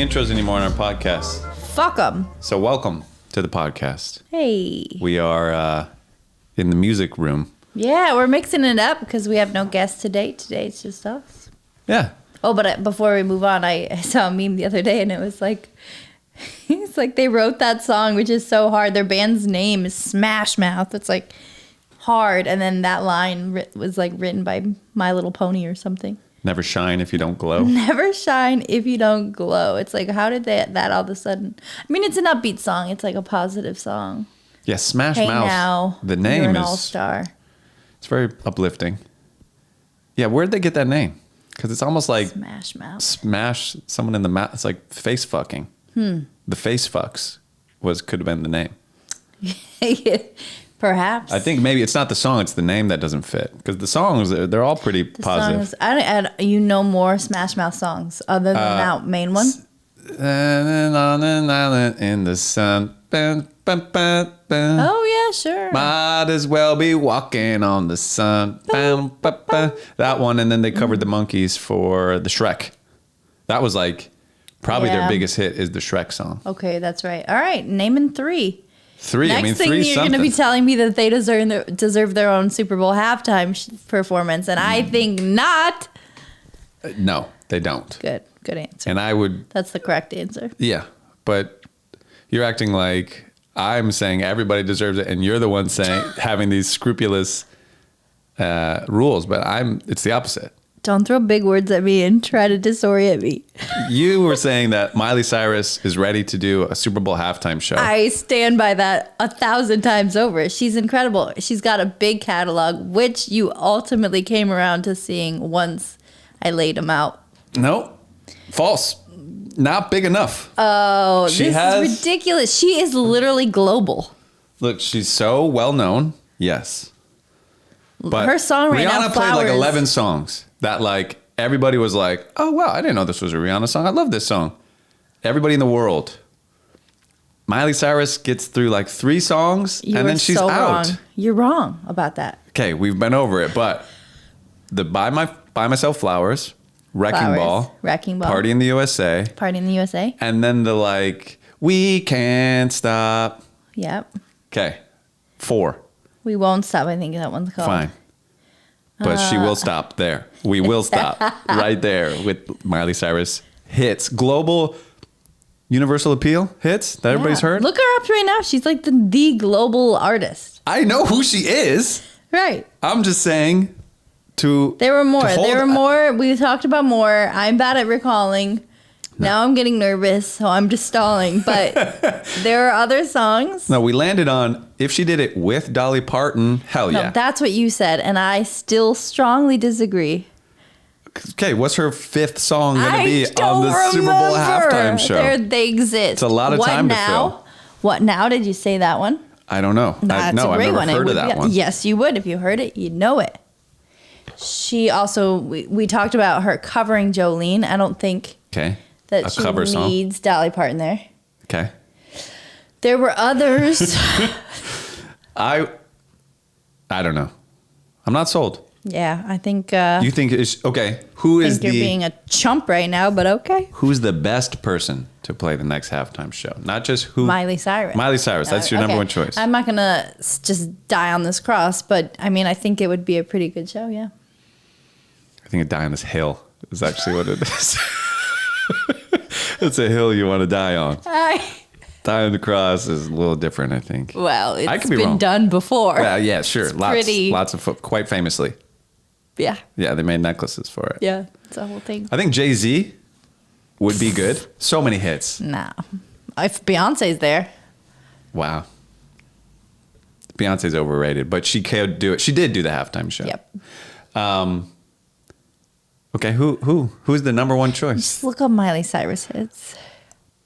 intros anymore on our podcast. Fuck them. So welcome to the podcast. Hey. We are in the music room. Yeah, we're mixing it up because we have no guests today. Today it's just us. Yeah. Oh, but before we move on, I saw a meme the other day and it was like, it's like they wrote that song, which is so hard. Their band's name is Smash Mouth. It's like hard. And then that line was like written by My Little Pony or something. Never shine if you don't glow. Never shine if you don't glow. It's like, how did that all of a sudden? I mean, it's an upbeat song. It's like a positive song. Yeah, Smash Hey Mouth. now, the name you're an is all-star. It's very uplifting. Yeah, where'd they get that name? Because it's almost like Smash Mouth. smash someone in the mouth. It's like face fucking. The face fucks could have been the name. Perhaps. I think maybe it's not the song, it's the name that doesn't fit. Because the songs, they're all pretty positive. Songs, you know more Smash Mouth songs other than that main one? On an island in the sun. Oh, yeah, sure. Might as well be walking on the sun. That one, and then they covered the Monkees for the Shrek. That was like probably their biggest hit is the Shrek song. Okay, that's right. All right, naming three. Three. Next thing you're going to be telling me that they deserve their own Super Bowl halftime performance, and I think not. No, they don't. Good answer. And I would. That's the correct answer. Yeah, but you're acting like I'm saying everybody deserves it, and you're the one saying having these scrupulous rules. But it's the opposite. Don't throw big words at me and try to disorient me. You were saying that Miley Cyrus is ready to do a Super Bowl halftime show. I stand by that 1,000 times over. She's incredible. She's got a big catalog, which you ultimately came around to seeing once I laid them out. No, false. Not big enough. Oh, this is ridiculous. She is literally global. Look, she's so well known. Yes. But her song right now, Rihanna played like 11 songs that like everybody was like, oh, wow, I didn't know this was a Rihanna song. I love this song. Everybody in the world. Miley Cyrus gets through like 3 songs and then she's out. Wrong. You're wrong about that. Okay, we've been over it, but the Buy Myself Flowers, Wrecking Ball, Party in the USA. And then the like, We Can't Stop. Yep. Okay, 4. We Won't Stop, I think that one's called. Fine. But she will stop there. We will stop right there with Miley Cyrus hits. Global universal appeal hits that everybody's heard. Look her up right now. She's like the global artist. I know who she is. Right. I'm just saying There were more. We talked about more. I'm bad at recalling. No. Now I'm getting nervous, so I'm just stalling. But there are other songs. No, we landed on if she did it with Dolly Parton, hell yeah. No, that's what you said, and I still strongly disagree. Okay, what's her 5th song going to be on the Super Bowl halftime show? They exist. It's a lot of time to fill. What now? Did you say that one? I don't know. That's a great I've never heard of that one. Yes, you would. If you heard it, you'd know it. She also, we talked about her covering Jolene. I don't think that she needs Dolly Parton there. Okay. There were others. I don't know. I'm not sold. Yeah, I think. You think it's okay? Who is you're being a chump right now, but okay. Who's the best person to play the next halftime show? Not just who. Miley Cyrus. Miley Cyrus. That's your number one choice. I'm not gonna just die on this cross, but I mean, I think it would be a pretty good show. Yeah. I think a die on this hill is actually what it is. It's a hill you want to die on. Die on the cross is a little different, I think. Well, it's been done before. Yeah, sure. Lots of quite famously. Yeah. Yeah, they made necklaces for it. Yeah, it's a whole thing. I think Jay-Z would be good. So many hits. Nah. If Beyonce's there. Wow. Beyonce's overrated, but she could do it. She did do the halftime show. Yep. Okay, who's the number one choice? Just look up Miley Cyrus hits.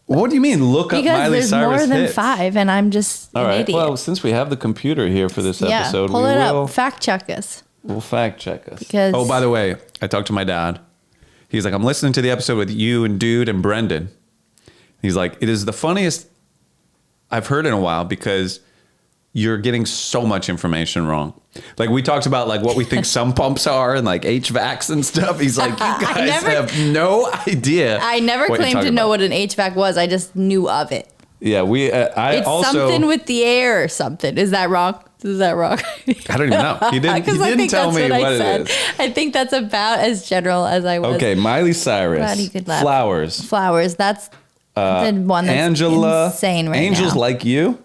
What do you mean look up Miley Cyrus hits? Because there's more than 5 and I'm just an idiot. Well, since we have the computer here for this episode, pull it up. Fact check us. We'll fact check us. Oh, by the way, I talked to my dad. He's like, I'm listening to the episode with you and Dude and Brendan. He's like, it is the funniest I've heard in a while because you're getting so much information wrong. Like we talked about like what we think sump pumps are and like HVACs and stuff. He's like, you guys have no idea. I never claimed to know what an HVAC was. I just knew of it. Yeah, it's also something with the air or something. Is that wrong? Is that wrong? I don't even know. He didn't tell me what it is. I think that's about as general as I was. Okay, Miley Cyrus. Glad you could laugh. Flowers. That's the one that's Angela, insane right Angels now. Like You.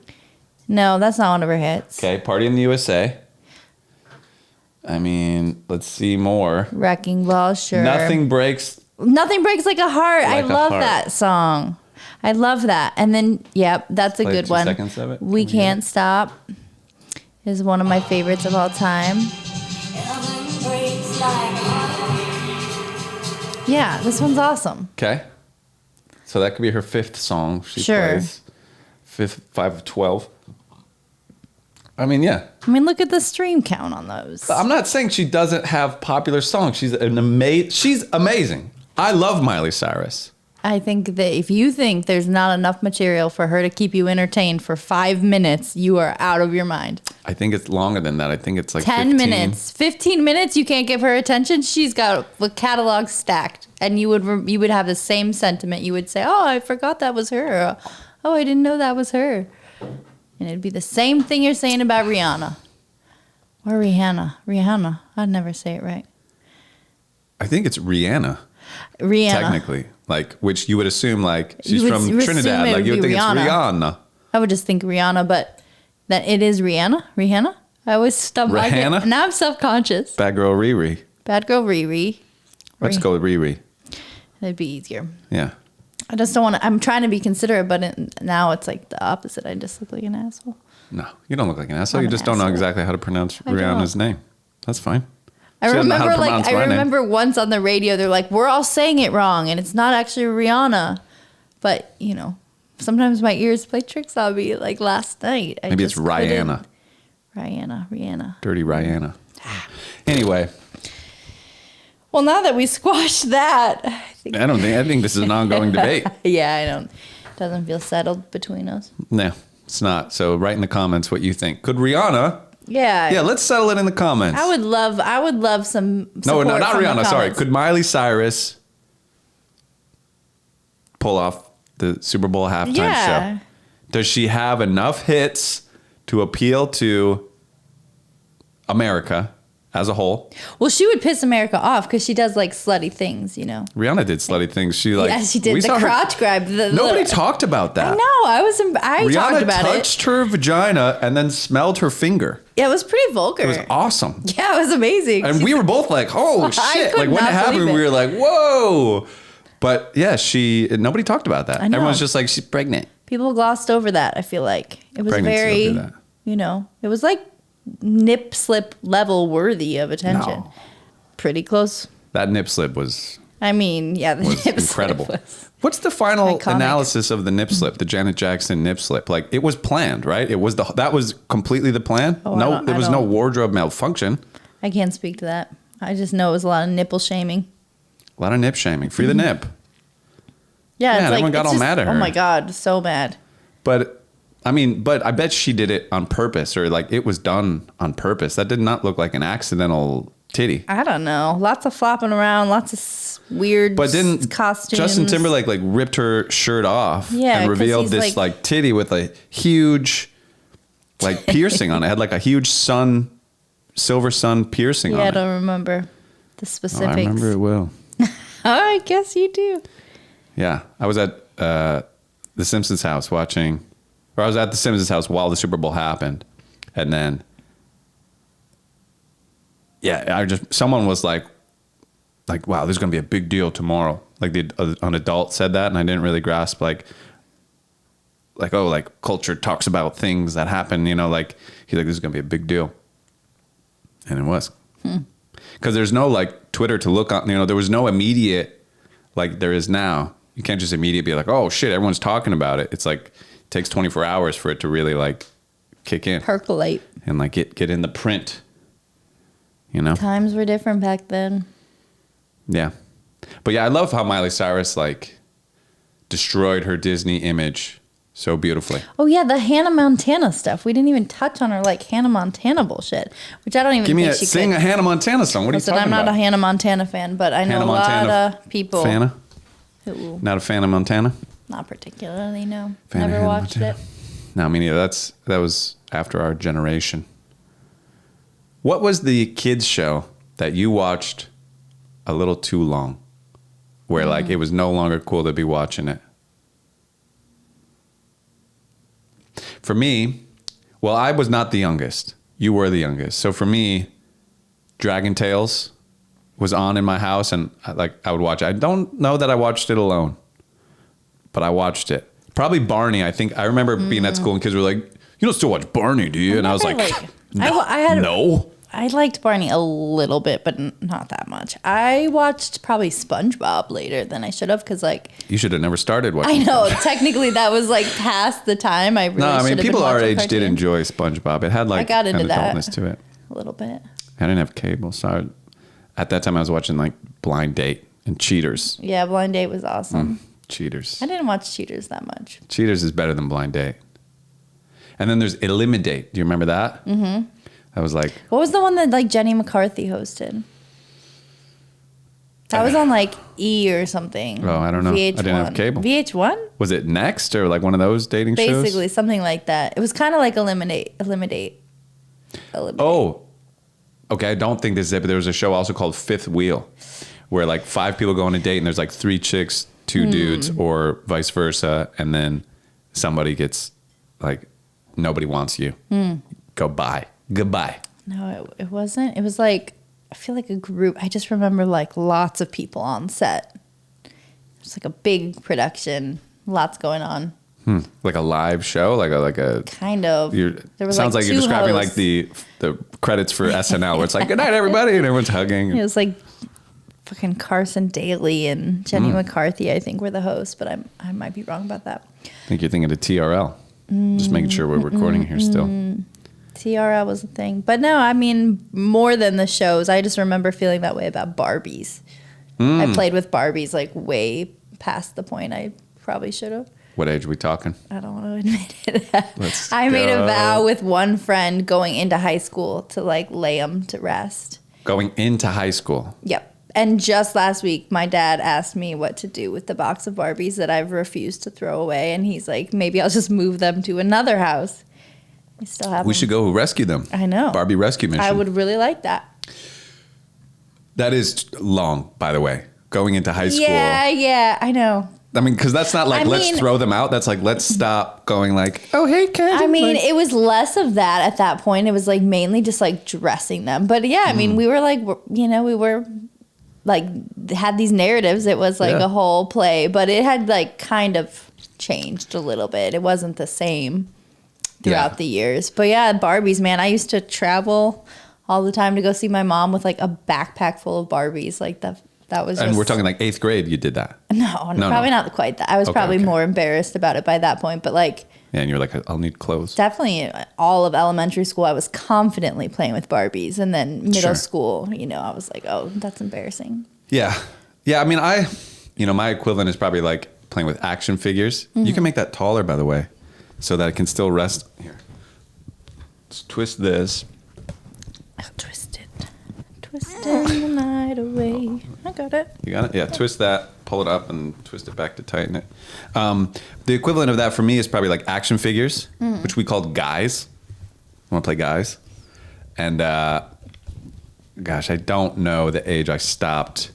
No, that's not one of her hits. Okay, Party in the USA. I mean, let's see more. Wrecking Ball, sure. Nothing Breaks Like a Heart. I love Heart. that song. I love that. And then, yep, that's a Play good 2 one. seconds of it. We Can't Stop is one of my favorites of all time. Yeah, this one's awesome. Okay. So that could be her 5th song she Sure. plays. 5 of 12. I mean, yeah. I mean, look at the stream count on those. I'm not saying she doesn't have popular songs. She's amazing. I love Miley Cyrus. I think that if you think there's not enough material for her to keep you entertained for 5 minutes, you are out of your mind. I think it's longer than that. I think it's like 10 15. minutes. 15 minutes, you can't give her attention. She's got the catalog stacked. And you would have the same sentiment. You would say, oh, I forgot that was her. Or, oh, I didn't know that was her. And it'd be the same thing you're saying about Rihanna. Or Rihanna. I'd never say it right. I think it's Rihanna. Technically. Like, which you would assume, like, she's from Trinidad. Like, you would think it's Rihanna. I would just think Rihanna, but that it is Rihanna? I always stumble. Rihanna? Now I'm self-conscious. Bad Girl Riri. Let's go with Riri. It'd be easier. Yeah. I just don't want to. I'm trying to be considerate, but now it's like the opposite. I just look like an asshole. No, you don't look like an asshole. You just don't know exactly how to pronounce Rihanna's name. That's fine. I remember once on the radio, they're like, we're all saying it wrong, and it's not actually Rihanna. But, you know, sometimes my ears play tricks on me, like last night. Maybe it's Rihanna. Rihanna. Dirty Rihanna. Anyway. Well, now that we squashed that, I think this is an ongoing debate. Yeah, doesn't feel settled between us. No, it's not. So write in the comments what you think. Could Rihanna? Yeah, let's settle it in the comments. I would love some. No, not from Rihanna. Sorry. Could Miley Cyrus pull off the Super Bowl halftime show? Does she have enough hits to appeal to America as a whole? Well, she would piss America off because she does like slutty things, you know. Rihanna did slutty things. She did the crotch grab. Nobody talked about that. I know. I talked about it. Rihanna touched her vagina and then smelled her finger. Yeah, it was pretty vulgar. It was awesome. Yeah, it was amazing. And we were both like, "Oh shit!" Like when it happened, we were like, "Whoa!" But yeah, nobody talked about that. Everyone's just like, "She's pregnant." People glossed over that. I feel like it was Pregnancy very, it was like nip slip level worthy of attention. No. Pretty close. That nip slip was. I mean, yeah, the was nip incredible. slip was What's the final iconic. analysis of the nip slip, the Janet Jackson nip slip? Like it was planned, right? That was completely the plan. Oh, there was no wardrobe malfunction. I can't speak to that. I just know it was a lot of nipple shaming. A lot of nip shaming. Free the nip. Yeah, it's everyone got all mad at her. Oh my God, so mad. But I bet she did it on purpose, or like it was done on purpose. That did not look like an accidental titty. I don't know. Lots of flopping around, lots of weird costumes. Justin Timberlake like ripped her shirt off and revealed this like titty with a huge like piercing on it. It had like a huge silver sun piercing on it. Yeah, I don't remember the specifics. I remember it well. I guess you do. Yeah, I was at the Simpsons house I was at the Simpsons house while the Super Bowl happened, and then someone was like, wow, there's gonna be a big deal tomorrow. Like an adult said that, and I didn't really grasp like culture talks about things that happen. You know, like he's like, this is gonna be a big deal, and it was because there's no like Twitter to look on. You know, there was no immediate like there is now. You can't just immediately be like, oh shit, everyone's talking about it. It's like it takes 24 hours for it to really like kick in, percolate, and like get in the print. You know, times were different back then. Yeah, but yeah, I love how Miley Cyrus like destroyed her Disney image so beautifully. Oh yeah, the Hannah Montana stuff. We didn't even touch on her like Hannah Montana bullshit, which I don't even think she Sing a Hannah Montana song. What are you talking I'm not about? a Hannah Montana fan, but I know a lot of people. Fana? Who, Not a fan of Montana? not particularly, no. Fan of Never Hannah watched Montana. it. No, me neither. That was after our generation. What was the kids show that you watched a little too long? Where like it was no longer cool to be watching it? For me, well, I was not the youngest. You were the youngest. So for me, Dragon Tales was on in my house, and I would watch it. I don't know that I watched it alone, but I watched it. Probably Barney. I remember being at school and kids were like, "You don't still watch Barney, do you?" And I was like, "No." I liked Barney a little bit, but not that much. I watched probably SpongeBob later than I should have because, like, You should have never started watching. I know technically that was like past the time. I really No, I mean should have people been our watching age did cartoons. enjoy SpongeBob. It had like I got into an that. adultness to it. A little bit. I didn't have cable, so at that time I was watching like Blind Date and Cheaters. Yeah, Blind Date was awesome. Cheaters. I didn't watch Cheaters that much. Cheaters is better than Blind Date. And then there's Eliminate. Do you remember that? Mm-hmm. That was like... What was the one that like Jenny McCarthy hosted? That was on like E or something. Oh, I don't know. VH1. I didn't have cable. VH1? Was it Next or like one of those dating shows? Basically, something like that. It was kind of like Eliminate. Oh, okay. I don't think this is it, but there was a show also called Fifth Wheel where like 5 people go on a date and there's like 3 chicks, 2 dudes or vice versa. And then somebody gets like, nobody wants you. Goodbye. No, it wasn't. It was like, I feel like a group. I just remember like lots of people on set. It's like a big production, lots going on. Like a live show, like a Kind of. There was sounds like you're 2 describing hosts. like the credits for SNL where it's like good night everybody and everyone's hugging. It was like fucking Carson Daly and Jenny McCarthy, I think, were the hosts, but I might be wrong about that. I think you're thinking of TRL. Just making sure we're recording here still. TRL was a thing. But no, I mean, more than the shows, I just remember feeling that way about Barbies. I played with Barbies like way past the point I probably should have. What age are we talking? I don't want to admit it. Let's I made a go. vow with one friend going into high school to like lay them to rest. Going into high school. Yep. And just last week, my dad asked me what to do with the box of Barbies that I've refused to throw away. And he's like, maybe I'll just move them to another house. I still have We them. should go rescue them. I know. Barbie rescue mission. I would really like that. That is long, by the way. Going into high school. Yeah, I know. I mean, because that's not like, I let's mean- throw them out. That's like, let's stop going like, oh, hey, kid. I mean, it was less of that at that point. It was like mainly just like dressing them. But yeah, I mean, we were like, we were like, had these narratives. It was like Yeah. a whole play, but it had like kind of changed a little bit. It wasn't the same throughout Yeah. the years. But yeah, Barbies, man, I used to travel all the time to go see my mom with like a backpack full of Barbies. Like that was And just, we're talking like 8th grade, you did that. no, probably not quite that. I was Okay, probably okay. more embarrassed about it by that point, but like, Yeah, and you're like, I'll need clothes. definitely all of elementary school, I was confidently playing with Barbies. And then middle Sure. school, I was like, oh, that's embarrassing. Yeah. I mean, my equivalent is probably like playing with action figures. Mm-hmm. You can make that taller, by the way, so that it can still rest. Here. Let's twist this. I'll twist it. Twisting the night away. I got it. You got it? Yeah, twist that, pull it up, and twist it back to tighten it. The equivalent of that for me is probably like action figures, which we called guys. I want to play guys. And gosh, I don't know the age I stopped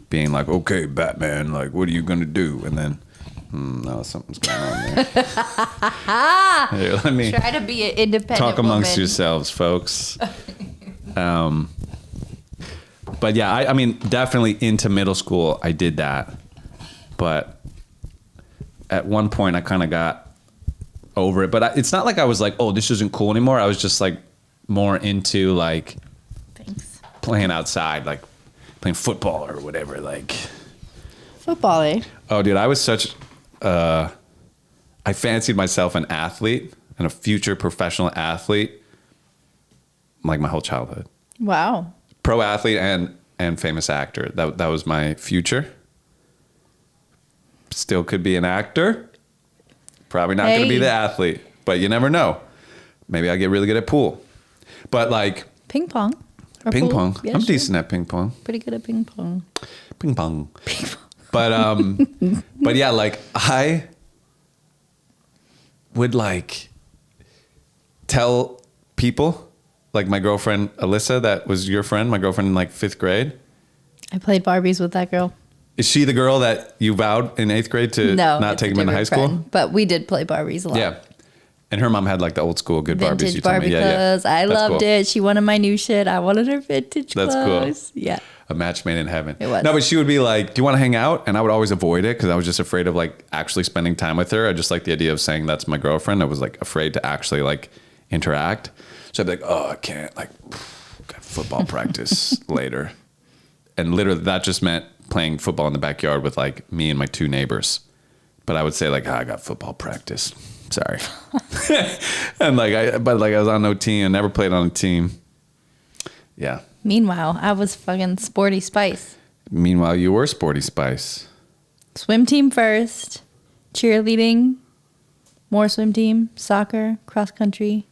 being like, okay, Batman, like, what are you going to do? And then, no, something's going on there. Here, let me Try to be an independent talk amongst woman. yourselves, folks. But yeah, I mean, definitely into middle school, I did that. But at one point, I kind of got over it. But it's not like I was like, oh, this isn't cool anymore. I was just like more into like Thanks. playing outside, like playing football or whatever. Like, Football, eh? oh, dude, I was such. I fancied myself an athlete and a future professional athlete, like my whole childhood. Wow. Pro athlete and famous actor. That was my future. Still could be an actor. Probably not going to be the athlete, but you never know. Maybe I get really good at pool. But like ping pong. Ping pong. Yeah, I'm decent at ping pong. Pretty good at ping pong. Ping pong. But yeah, like I would like tell people, like my girlfriend Alyssa, that was your friend, my girlfriend in like 5th grade. I played Barbies with that girl. Is she the girl that you vowed in 8th grade to not take them into high school? But we did play Barbies a lot. Yeah. And her mom had like the old school good vintage Barbies. You told me. Clothes. I loved cool. it. She wanted my new shit. I wanted her vintage clothes. That's cool. Yeah. A match made in heaven. It was. No, but she would be like, do you want to hang out? And I would always avoid it because I was just afraid of like actually spending time with her. I just like the idea of saying that's my girlfriend. I was like afraid to actually like interact. So I'd be like, oh, I can't, like, got football practice later. And literally that just meant playing football in the backyard with like me and my 2 neighbors. But I would say like, I got football practice. Sorry. And like, I was on no team. I never played on a team. Yeah. Meanwhile, I was fucking Sporty Spice. Meanwhile, you were Sporty Spice. Swim team first, cheerleading, more swim team, soccer, cross country.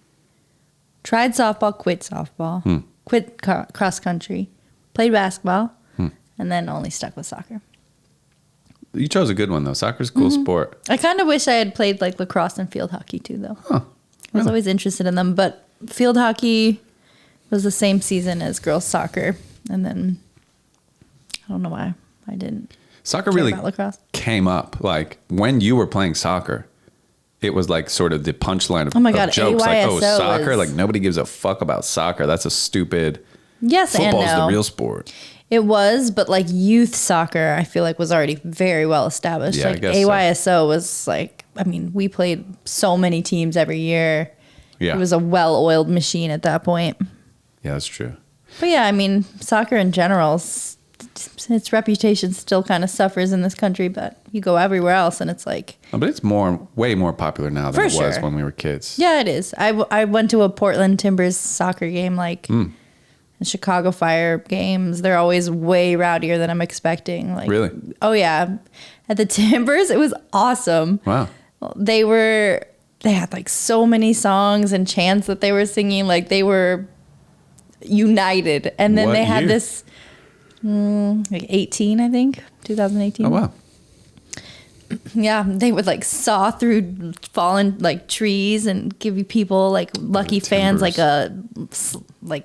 Tried softball, quit softball, quit cross country, played basketball, and then only stuck with soccer. You chose a good one though. Soccer's a cool sport. I kind of wish I had played like lacrosse and field hockey too, though. Huh. I was always interested in them, but field hockey was the same season as girls soccer, and then I don't know why I didn't. Soccer really came up like when you were playing soccer. It was like sort of the punchline of, of jokes, like, oh, soccer, like nobody gives a fuck about soccer. That's a stupid. Yes, football's and no. the real sport. It was, but like youth soccer, I feel like was already very well established. Yeah, like I guess AYSO was like, I mean, we played so many teams every year. Yeah. It was a well-oiled machine at that point. Yeah, that's true. But yeah, I mean, soccer in general, its reputation still kind of suffers in this country, but you go everywhere else and it's like... Oh, but it's way more popular now than it was when we were kids. Yeah, it is. I went to a Portland Timbers soccer game, like and Chicago Fire games. They're always way rowdier than I'm expecting. Like, really? Oh, yeah. At the Timbers, it was awesome. Wow. They had like so many songs and chants that they were singing. Like they were united. And then they had this... like 18, I think, 2018. Oh, wow. Yeah, they would like saw through fallen like trees and give you people like lucky fans like a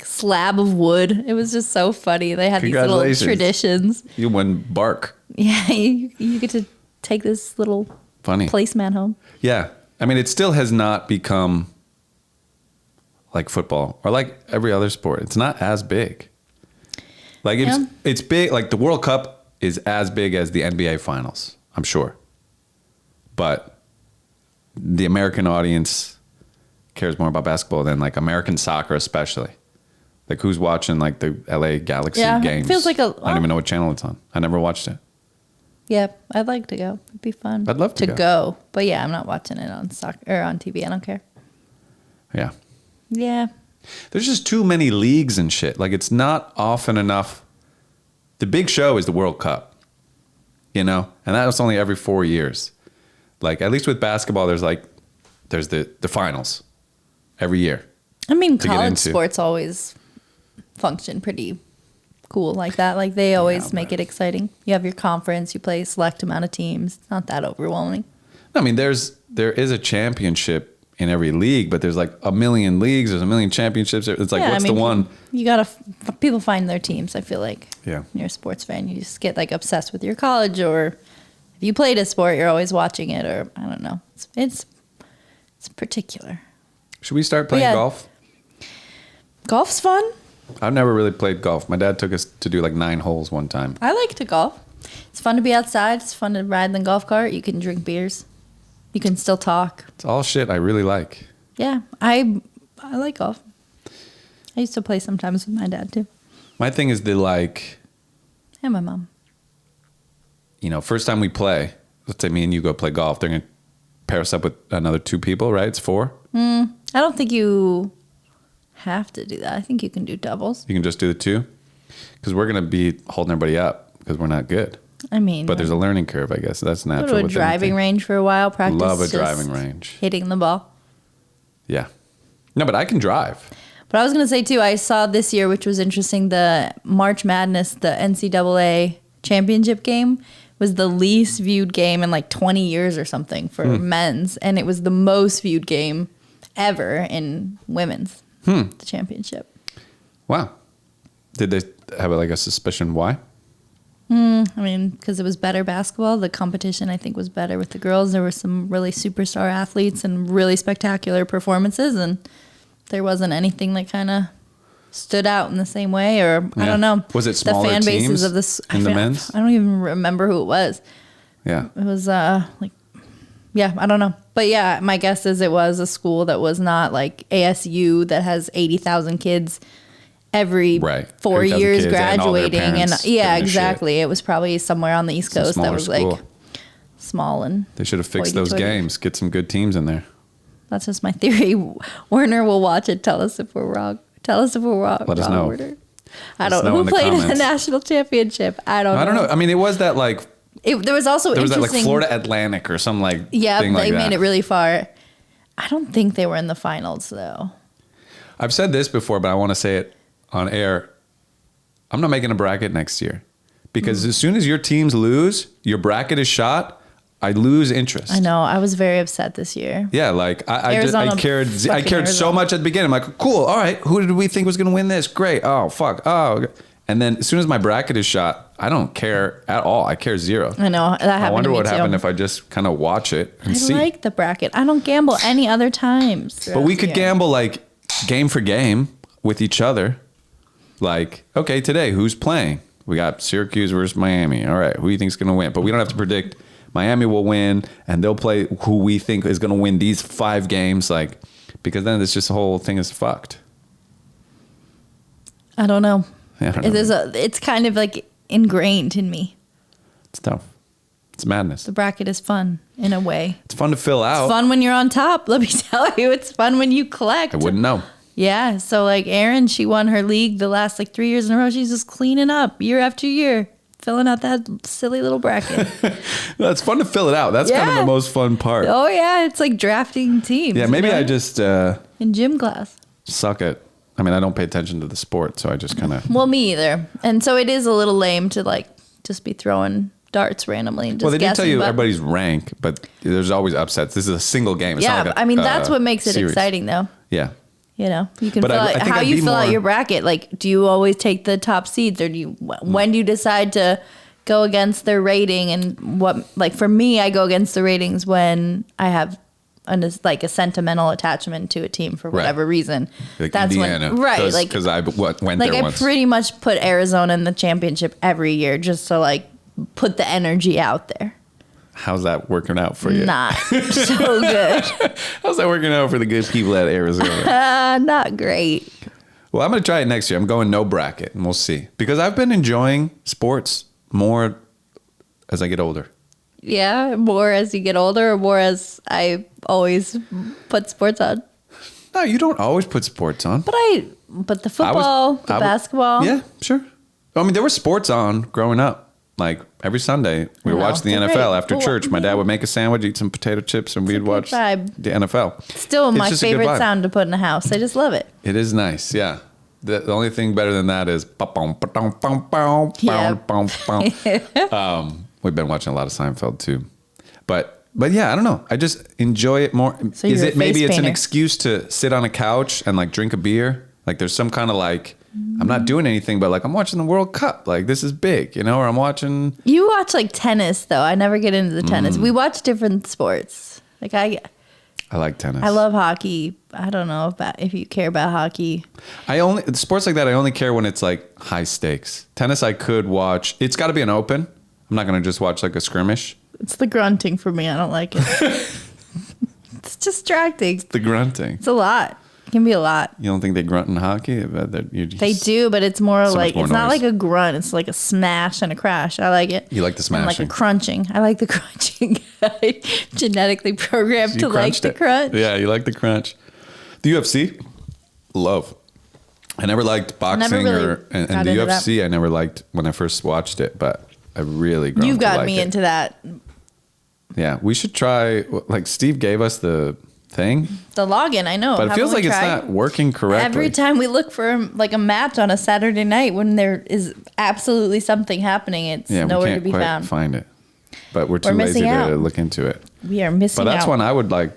slab of wood. It was just so funny. They had these little traditions. You won bark. Yeah, you get to take this little placemat home. Yeah. I mean, it still has not become like football or like every other sport. It's not as big. Like it's big. Like the World Cup is as big as the NBA Finals, I'm sure. But the American audience cares more about basketball than like American soccer, especially. Like who's watching like the LA Galaxy games? It feels like I don't even know what channel it's on. I never watched it. Yeah, I'd like to go. It'd be fun. I'd love to go. But yeah, I'm not watching it on soccer or on TV. I don't care. Yeah. Yeah. There's just too many leagues and shit. Like it's not often enough. The big show is the World Cup, you know, and that's only every 4 years. Like at least with basketball, there's the finals every year. I mean, college sports always function pretty cool like that. Like they always make it exciting. You have your conference, you play a select amount of teams. It's not that overwhelming. I mean, there is a championship in every league, but there's like a million leagues. There's a million championships. It's like, what's the one? You gotta people find their teams. I feel like when you're a sports fan, you just get like obsessed with your college, or if you played a sport, you're always watching it, or I don't know. It's particular. Should we start playing golf? Golf's fun. I've never really played golf. My dad took us to do like 9 holes one time. I like to golf. It's fun to be outside. It's fun to ride in the golf cart. You can drink beers. You can still talk. It's all shit I really like. Yeah, I like golf. I used to play sometimes with my dad too. My thing is and my mom. You know, first time we play, let's say me and you go play golf, they're going to pair us up with another 2 people, right? It's 4? I don't think you have to do that. I think you can do doubles. You can just do the 2? Because we're going to be holding everybody up because we're not good. I mean, But there's a learning curve, I guess. That's natural. go to a with driving anything. range for a while. Practice. Love a just driving range. hitting the ball. Yeah. No, but I can drive. But I was going to say, too, I saw this year, which was interesting, the March Madness, the NCAA championship game was the least viewed game in like 20 years or something for men's. And it was the most viewed game ever in women's, the championship. Wow. Did they have like a suspicion why? I mean, because it was better basketball. The competition, I think, was better with the girls. There were some really superstar athletes and really spectacular performances. And there wasn't anything that kind of stood out in the same way. Or, I don't know. Was it smaller the fan bases teams of this, in the men's? I don't even remember who it was. Yeah. It was I don't know. But yeah, my guess is it was a school that was not like ASU that has 80,000 kids every 4 years graduating. And yeah, exactly. It was probably somewhere on the East Coast that was school. like small and they should have fixed those games. Get some good teams in there. That's just my theory. Werner will watch it. Tell us if we're wrong. Tell us if we're wrong. Let us know. Werner. I don't know who played in the national championship. I don't know. I mean, it was that like there was also that like Florida Atlantic or some like thing like they that. made it really far. I don't think they were in the finals though. I've said this before, but I want to say it on air. I'm not making a bracket next year because as soon as your teams lose, your bracket is shot. I lose interest. I know. I was very upset this year. Yeah, like I cared so much at the beginning. I'm like, cool, all right. Who did we think was going to win this? Great. Oh, fuck. Oh, and then as soon as my bracket is shot, I don't care at all. I care zero. I know. That happened. I wonder to me what too. happened if I just kind of watch it and see. I like the bracket. I don't gamble any other times. But we could gamble like game for game with each other. Like, okay, today who's playing? We got Syracuse versus Miami. All right, who do you think's going to win? But we don't have to predict. Miami will win, and they'll play who we think is going to win these 5 games. Like, because then it's just the whole thing is fucked. I don't know. Yeah, It's kind of like ingrained in me. It's tough. It's madness. The bracket is fun in a way. It's fun to fill out. It's fun when you're on top. Let me tell you, it's fun when you collect. I wouldn't know. Yeah. So like Erin, she won her league the last like 3 years in a row. She's just cleaning up year after year, filling out that silly little bracket. It's fun to fill it out. That's kind of the most fun part. Oh yeah, it's like drafting teams. Yeah, maybe I just in gym class suck at. I mean, I don't pay attention to the sport, so I just kind of. Well, me either. And so it is a little lame to like just be throwing darts randomly. And just well, they didn't tell you about everybody's rank, but there's always upsets. This is a single game. It's not like I mean that's what makes it exciting, though. Yeah. You know, you can But fill I out think how I'd you be fill out more- your bracket. Like, do you always take the top seeds, or do you? When do you decide to go against their rating? And what? Like for me, I go against the ratings when I have a sentimental attachment to a team for whatever reason. Like That's Indiana, when like because I went like there I once. pretty much put Arizona in the championship every year just to like put the energy out there. How's that working out for you? Not so good. How's that working out for the good people at Arizona? Not great. Well, I'm going to try it next year. I'm going no bracket, and we'll see. Because I've been enjoying sports more as I get older. Yeah, more as you get older, or more as I always put sports on. No, you don't always put sports on. But the football, the basketball. Yeah, sure. I mean, there were sports on growing up. Like every Sunday, we were watching the NFL after church. My dad would make a sandwich, eat some potato chips, and we'd watch the NFL. Still It's my just a good favorite vibe. sound to put in the house. I just love it. It is nice, yeah. The only thing better than that is we've been watching a lot of Seinfeld too. But yeah, I don't know. I just enjoy it more. So you're a face it's an painter. excuse to sit on a couch and like drink a beer? Like there's some kind of like I'm not doing anything, but like I'm watching the World Cup. Like this is big, you know, or I'm watching. You watch like tennis though. I never get into the tennis. We watch different sports. Like I like tennis. I love hockey. I don't know if you care about hockey. Sports like that, I only care when it's like high stakes. Tennis, I could watch. It's got to be an open. I'm not going to just watch like a skirmish. It's the grunting for me. I don't like it. It's distracting. The grunting. It's a lot. It can be a lot. You don't think they grunt in hockey? They do, but it's more So much like more it's not noise. like a grunt. It's like a smash and a crash. I like it. You like the And smashing. like a crunching. I like the crunching. Genetically programmed to like crunched the it. crunch. Yeah, you like the crunch. The UFC, love. I never liked boxing really and got the into UFC. I never liked when I first watched it, but really grown You've to got like me it. into that. Yeah, we should try. Like Steve gave us the thing, The login, I know. but it feels Haven't like we it's tried? not working correctly. Every time we look for like a match on a Saturday night when there is absolutely something happening, it's we nowhere can't to be quite found. find it, but we're too lazy missing out. to look into it. We are missing But that's out. one I would like.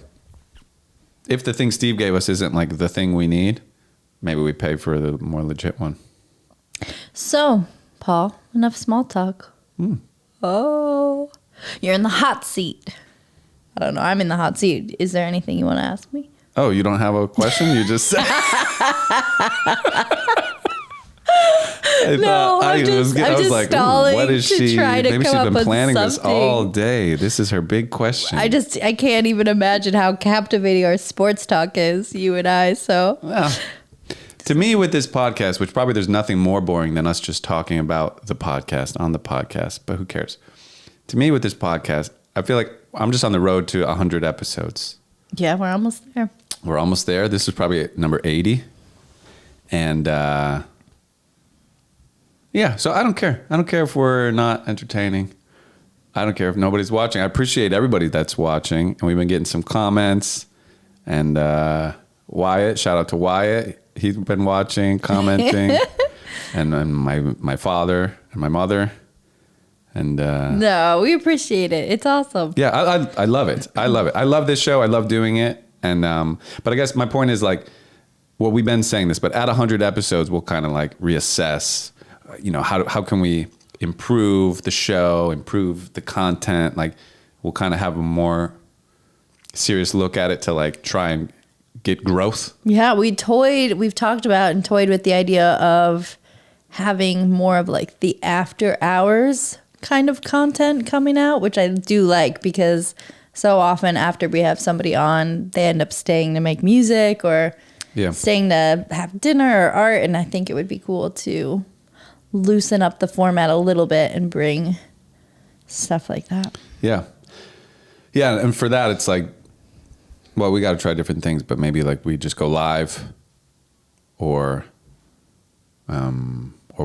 If the thing Steve gave us isn't like the thing we need, maybe we pay for the more legit one. So, Paul, enough small talk. Oh, you're in the hot seat. I don't know. I'm in the hot seat. Is there anything you want to ask me? Oh, you don't have a question? You just said. I'm just like, stalling what is to she? try to Maybe come she's up been with planning this something. all day. This is her big question. I can't even imagine how captivating our sports talk is, you and I. So, Well, to me, with this podcast, which probably there's nothing more boring than us just talking about the podcast on the podcast, but who cares? To me, with this podcast, I feel like I'm just on the road to 100 episodes. yeah, we're almost there. We're almost there. This is probably number 80. And yeah, so I don't care. I don't care if we're not entertaining. I don't care if nobody's watching. I appreciate everybody that's watching. And we've been getting some comments. And Wyatt, shout out to Wyatt. He's been watching, commenting. and then my father and my mother. And No, we appreciate it. It's awesome. yeah, I love it. I love it. I love this show. I love doing it. And but I guess my point is like, well, we've been saying this, but at 100 episodes, we'll kind of like reassess, how can we improve the show, improve the content? Like we'll kind of have a more serious look at it to like try and get growth. Yeah, we've talked about and toyed with the idea of having more of like the after hours kind of content coming out, which I do like because so often after we have somebody on, they end up staying to make music or staying to have dinner or art. And I think it would be cool to loosen up the format a little bit and bring stuff like that. Yeah. Yeah. And for that, it's like, well, we got to try different things, but maybe like we just go live or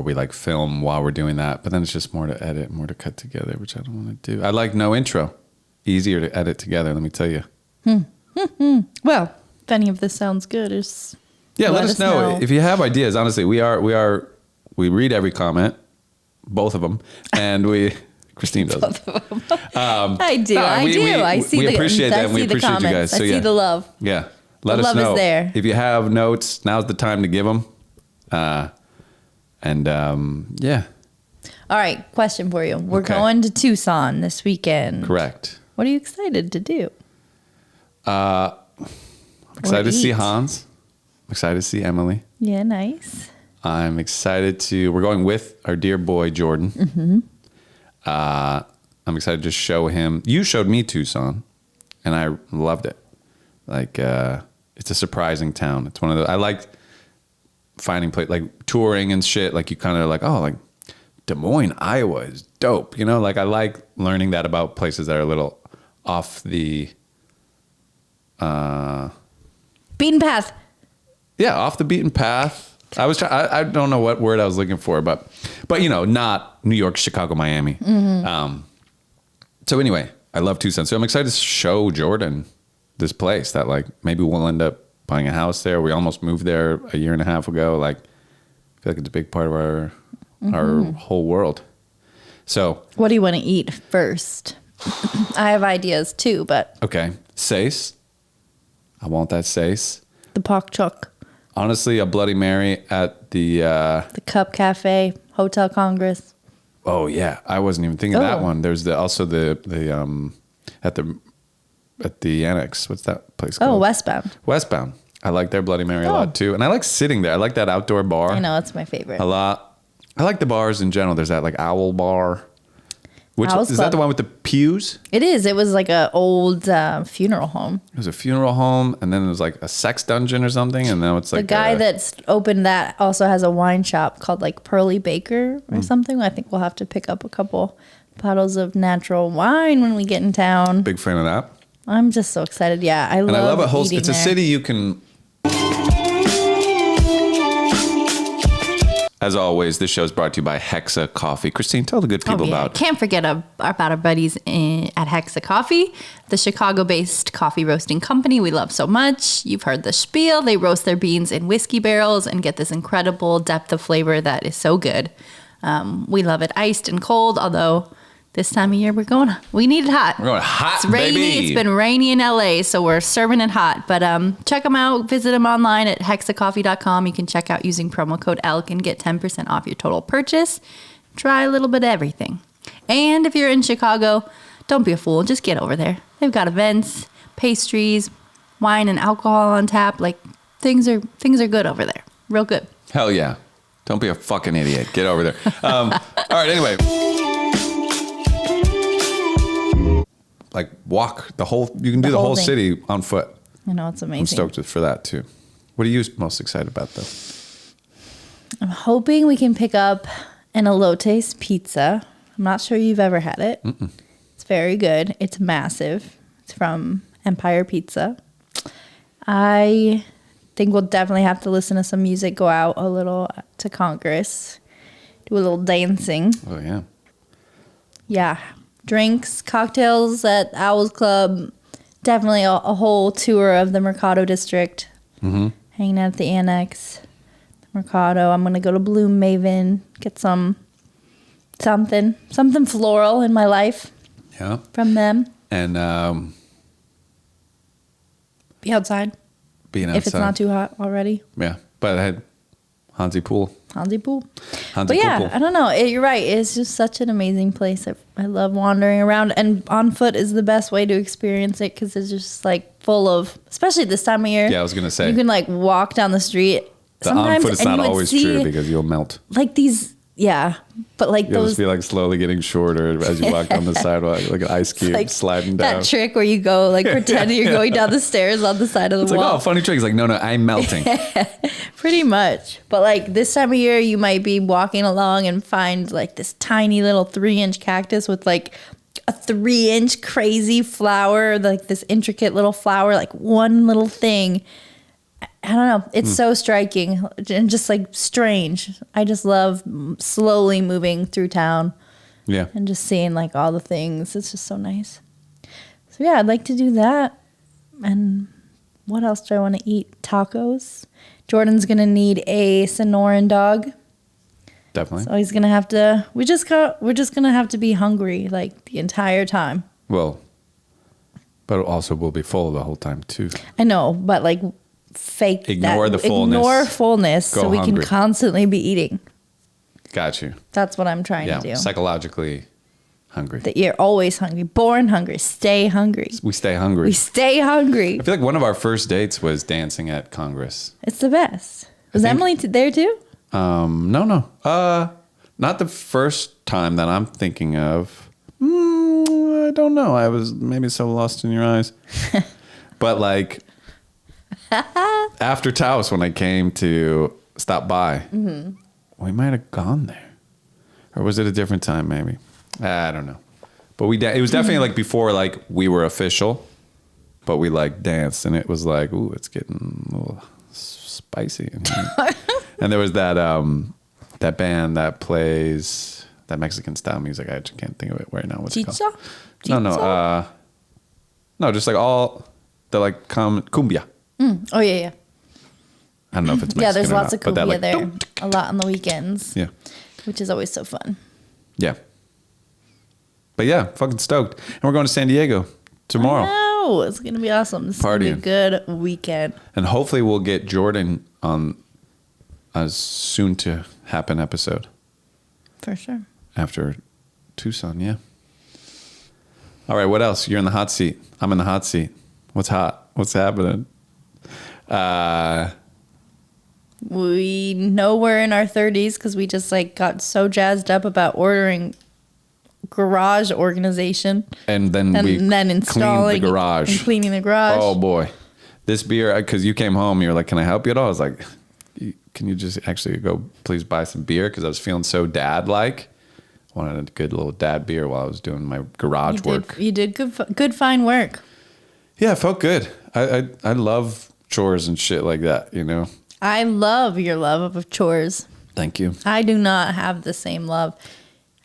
we like film while we're doing that. But then it's just more to edit, more to cut together, which I don't want to do. I like no intro. Easier to edit together, let me tell you. Well, if any of this sounds good, let us know if you have ideas. Honestly, we read every comment, both of them, and Christine does. Both of them. I do. I see we the appreciate that. And we appreciate comments. you guys. So I see the love. Yeah, let us love know is there. if you have notes. Now's the time to give them. Yeah. All right, question for you. We're Okay. going to Tucson this weekend. Correct. What are you excited to do? I'm excited to see eat. Hans. I'm excited to see Emily. Yeah, nice. I'm excited we're going with our dear boy, Jordan. Mm-hmm. I'm excited to show him. You showed me Tucson, and I loved it. Like, it's a surprising town. It's one of the, I like finding like touring and shit. Like you kind of like, oh, like Des Moines, Iowa is dope. Like I like learning that about places that are a little off the, Beaten path. yeah, off the beaten path. I don't know what word I was looking for, but not New York, Chicago, Miami. Mm-hmm. So anyway, I love Tucson. So I'm excited to show Jordan this place that like maybe we'll end up buying a house there. We almost moved there a year and a half ago. Like I feel like it's a big part of our whole world. So What do you want to eat first? I have ideas too, but okay, Sace. I want that Sace. the Pak Chuk, Honestly, a Bloody Mary at the the Cup Cafe, Hotel Congress. oh yeah, I wasn't even thinking of that Oh. one. There's also the at the Annex. What's that place called? Oh, Westbound. Westbound. I like their Bloody Mary a Oh. lot too, and I like sitting there. I like that outdoor bar I know, it's my favorite. a lot. I like the bars in general. There's that like Owl Bar. Which Owl's is that Club. the one with the pews? It is. It was like an old funeral home. It was a funeral home, and then it was like a sex dungeon or something, and now it's like The guy that's opened that also has a wine shop called like Pearly Baker or something. I think we'll have to pick up a couple bottles of natural wine when we get in town. big fan of that. I'm just so excited. Yeah, I And I love a whole. eating It's a there. city you can. As always, this show is brought to you by Hexa Coffee. Christine, tell the good people about. Can't forget about our buddies at Hexa Coffee, the Chicago-based coffee roasting company we love so much. You've heard the spiel. They roast their beans in whiskey barrels and get this incredible depth of flavor that is so good. We love it iced and cold, although this time of year we need it hot. We're going hot, it's rainy. baby. It's been rainy in LA, so we're serving it hot. But check them out. Visit them online at hexacoffee.com. You can check out using promo code ELK and get 10% off your total purchase. Try a little bit of everything. And if you're in Chicago, don't be a fool. Just get over there. They've got events, pastries, wine and alcohol on tap. Like things are good over there. Real good. Hell yeah. Don't be a fucking idiot. Get over there. All right, anyway. Like walk you can do the whole thing. city on foot. I know, it's amazing. I'm stoked for that too. What are you most excited about though? I'm hoping we can pick up an elotes pizza. I'm not sure you've ever had it. Mm-mm. It's very good. It's massive. It's from Empire Pizza. I think we'll definitely have to listen to some music, go out a little to Congress, do a little dancing. Oh yeah. Yeah. Drinks, cocktails at Owl's Club. Definitely a whole tour of the Mercado District. Mm-hmm. Hanging out at the Annex, the Mercado. I'm going to go to Bloom Maven, get something floral in my life. Yeah. From them. And Be outside. being outside. If it's not too hot already. Yeah. But I had Hansi Pool. But yeah, I don't know. You're right. It's just such an amazing place. I love wandering around, and on foot is the best way to experience it because it's just like full of, especially this time of year. Yeah, I was gonna say you can like walk down the street. The on foot is not always true because you'll melt. Like these, yeah, but like You'll those. just be like slowly getting shorter as you walk down the sidewalk, like an ice cube like sliding down. that trick where you go like pretend you're going down the stairs on the side of the It's wall. like, oh, funny trick. It's like, no, I'm melting. Pretty much. But like this time of year, you might be walking along and find like this tiny little 3-inch cactus with like a 3-inch crazy flower, like this intricate little flower, like one little thing. I don't know. It's so striking and just like strange. I just love slowly moving through town. Yeah. And just seeing like all the things. It's just so nice. So yeah, I'd like to do that. And what else do I want to eat? Tacos. Jordan's going to need a Sonoran dog. Definitely. So he's going to have to, we're just going to have to be hungry like the entire time. Well, but also we'll be full the whole time too. I know, but like fake Ignore that. the fullness. Ignore fullness Go so we hungry. can constantly be eating. Got you. That's what I'm trying to do. Psychologically hungry. That you're always hungry. Born hungry. Stay hungry. We stay hungry. We stay hungry. I feel like one of our first dates was dancing at Congress. It's the best. Was Emily there too? No. Not the first time that I'm thinking of. I don't know. I was maybe so lost in your eyes. But like after Taos, when I came to stop by, we might have gone there. Or was it a different time maybe? I don't know. But it was definitely like before like we were official, but we like danced and it was like, ooh, it's getting a little spicy in here. And there was that that band that plays that Mexican style music. I just can't think of it right now. What's it called? No, just like all the like cumbia. Oh yeah. I don't know if it's Mexican. Yeah, there's lots not, of cumbia like, there. A lot on the weekends. Yeah. Which is always so fun. Yeah. But yeah, fucking stoked. And we're going to San Diego tomorrow. Oh, it's going to be awesome. This is going to be a good weekend. And hopefully we'll get Jordan on a soon to happen episode. For sure. After Tucson, yeah. All right, what else? You're in the hot seat. I'm in the hot seat. What's hot? What's happening? We know we're in our 30s because we just like got so jazzed up about ordering garage organization and then installing the garage and cleaning the garage. Oh boy, this beer, because you came home, you were like, can I help you at all? I was like, can you just actually go please buy some beer, because I was feeling so dad like. Wanted a good little dad beer while I was doing my garage work. You did good fine work. Yeah, it felt good. I love chores and shit like that, you know. I love your love of chores. Thank you. I do not have the same love.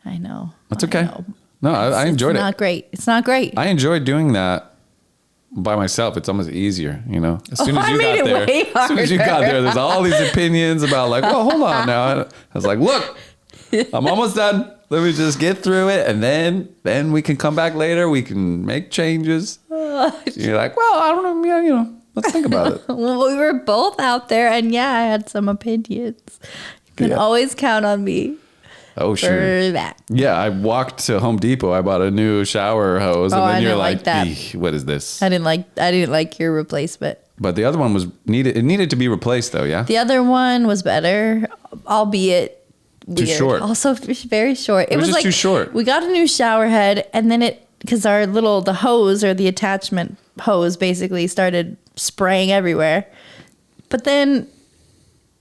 I know. That's okay. Know. No, I enjoyed it. It's not great. It's not great. I enjoyed doing that by myself. It's almost easier, you know. As soon as you got there, there's all these opinions about like, well, hold on now. I was like, look, I'm almost done. Let me just get through it, and then we can come back later. We can make changes. You're like, well, I don't know. Yeah, you know, let's think about it. Well, we were both out there, and yeah, I had some opinions. You can always count on me. Oh, sure. That. Yeah, I walked to Home Depot. I bought a new shower hose, and then you're like, what is this? I didn't like your replacement. But the other one was needed. It needed to be replaced, though. Yeah. The other one was better, albeit weird. Too short. Also very short. It was just like, too short. We got a new shower head, and then because the hose or the attachment hose basically started spraying everywhere. But then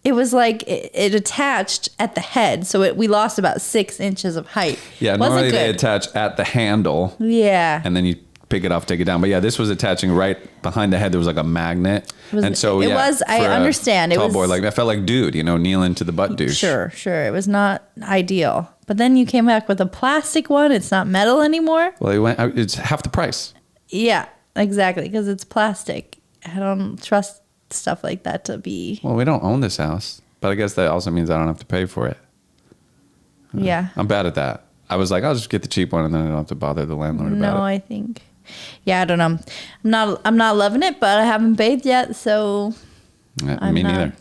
it was like it attached at the head, so we lost about 6 inches of height. Yeah, normally they attach at the handle. Yeah. And then you pick it off, take it down. But yeah, this was attaching right behind the head. There was like a magnet. I understand. Tall boy, like that felt like dude, you know, kneeling to the butt douche. Sure. It was not ideal. But then you came back with a plastic one. It's not metal anymore. Well, it's half the price. Yeah, exactly, because it's plastic. I don't trust stuff like that to be. Well, we don't own this house, but I guess that also means I don't have to pay for it. Yeah. I'm bad at that. I was like, I'll just get the cheap one and then I don't have to bother the landlord about it. No, I think. Yeah, I don't know. I'm not loving it, but I haven't bathed yet, so me neither.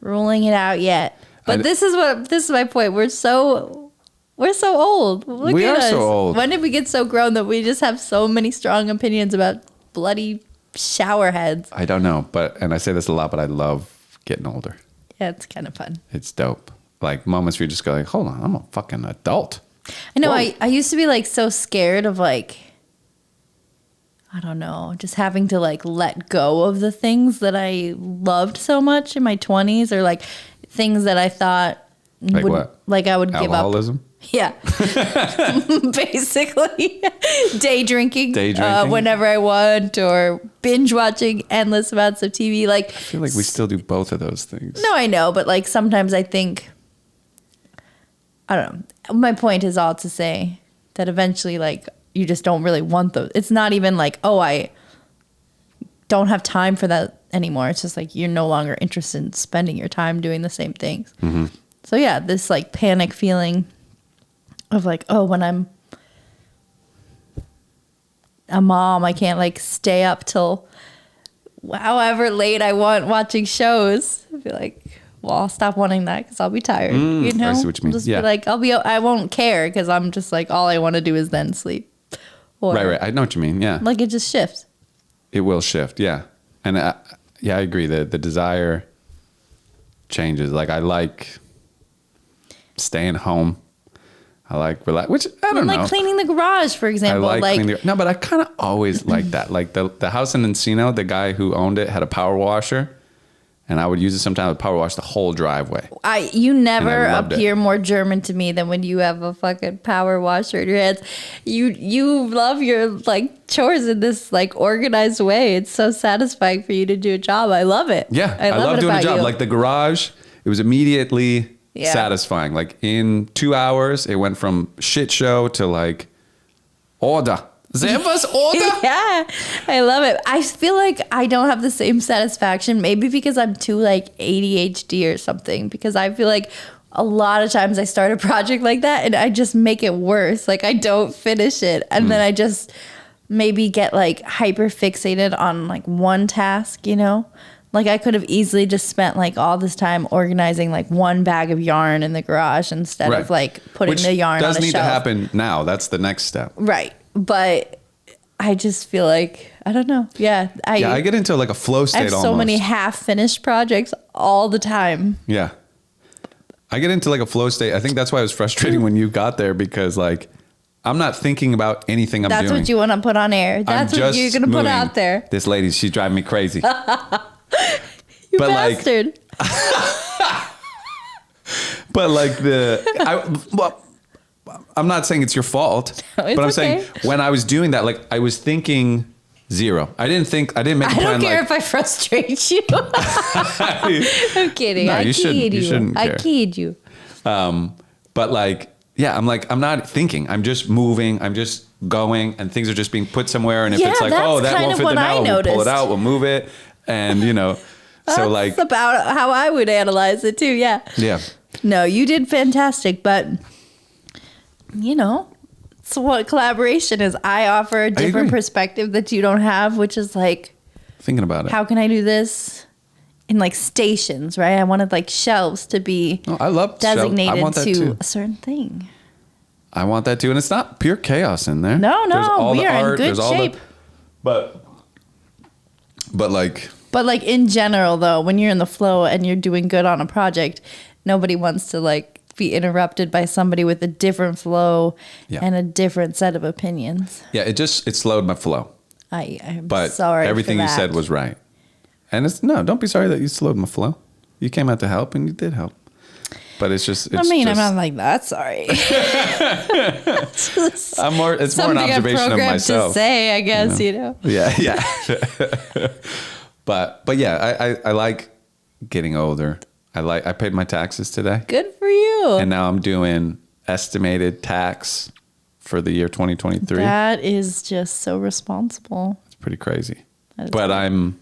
Ruling it out yet. But this is my point. We're so old. We are so old. When did we get so grown that we just have so many strong opinions about bloody shower heads? I don't know, and I say this a lot, but I love getting older. Yeah, it's kind of fun. It's dope. Like moments where you just go like, hold on, I'm a fucking adult. I know. I used to be like so scared of like, I don't know, just having to like let go of the things that I loved so much in my 20s, or like things that I thought like I would give up. Alcoholism? Yeah. Basically. Day drinking. Whenever I want, or binge watching endless amounts of TV. Like, I feel like we still do both of those things. No, I know, but like sometimes I think, I don't know. My point is all to say that eventually like you just don't really want those. It's not even like, oh, I don't have time for that anymore. It's just like you're no longer interested in spending your time doing the same things. Mm-hmm. So yeah, this like panic feeling of like, oh, when I'm a mom, I can't like stay up till however late I want watching shows. I feel like, well, I'll stop wanting that because I'll be tired. You know, I see what you mean. Just be like, I won't care because I'm just like, all I want to do is then sleep. Or, right. I know what you mean. Yeah. Like it just shifts. It will shift. Yeah. And I agree. The desire changes. Like I like staying home. I like relax, which I don't know. Like cleaning the garage, for example. I like cleaning no, but I kind of always like that. Like the house in Encino, the guy who owned it had a power washer, and I would use it sometimes to power wash the whole driveway. You never appear more German to me than when you have a fucking power washer in your hands. You love your like chores in this like organized way. It's so satisfying for you to do a job. I love it. Yeah, I love doing a job. Like the garage, it was immediately satisfying. Like in 2 hours, it went from shit show to like order. Servus, order. Yeah, I love it. I feel like I don't have the same satisfaction. Maybe because I'm too like ADHD or something. Because I feel like a lot of times I start a project like that and I just make it worse. Like I don't finish it, and then I just maybe get like hyper fixated on like one task. You know. Like I could have easily just spent like all this time organizing like one bag of yarn in the garage instead of like putting the yarn on a shelf. Which does need to happen now. That's the next step. Right. But I just feel like, I don't know. Yeah. I get into like a flow state almost. I have so many half-finished projects all the time. Yeah. I get into like a flow state. I think that's why it was frustrating when you got there, because like I'm not thinking about anything I'm doing. That's what you want to put on air. That's what you're going to put out there. This lady, she's driving me crazy. You bastard. But like I'm not saying it's your fault, but I'm saying when I was doing that, like I was thinking Zero. I didn't make a plan. I don't care if I frustrate you. I'm kidding. No, I you shouldn't. You shouldn't care. I keyed you. But like, yeah, I'm not thinking. I'm just moving. I'm just going, and things are just being put somewhere. And if it's like, oh, that won't fit there now, we'll pull it out, we'll move it, and so like that's about how I would analyze it too. Yeah. Yeah. No, you did fantastic, but so what collaboration is. I offer a different perspective that you don't have, which is like thinking about it. How can I do this in like stations, right? I wanted like shelves to be I love designated I want that to too. a certain thing. I want that too, and it's not pure chaos in there. No, There's all we the are art, in good there's shape. But like in general, though, when you're in the flow and you're doing good on a project, nobody wants to like be interrupted by somebody with a different flow and a different set of opinions. Yeah, it slowed my flow. I'm but sorry. Everything for you that. said was right. And don't be sorry that you slowed my flow. You came out to help, and you did help. But I'm not like that. Sorry. It's more an observation of myself. To say, I guess, Yeah. But yeah, I like getting older. I paid my taxes today. Good for you. And now I'm doing estimated tax for the year 2023. That is just so responsible. It's pretty crazy. But I'm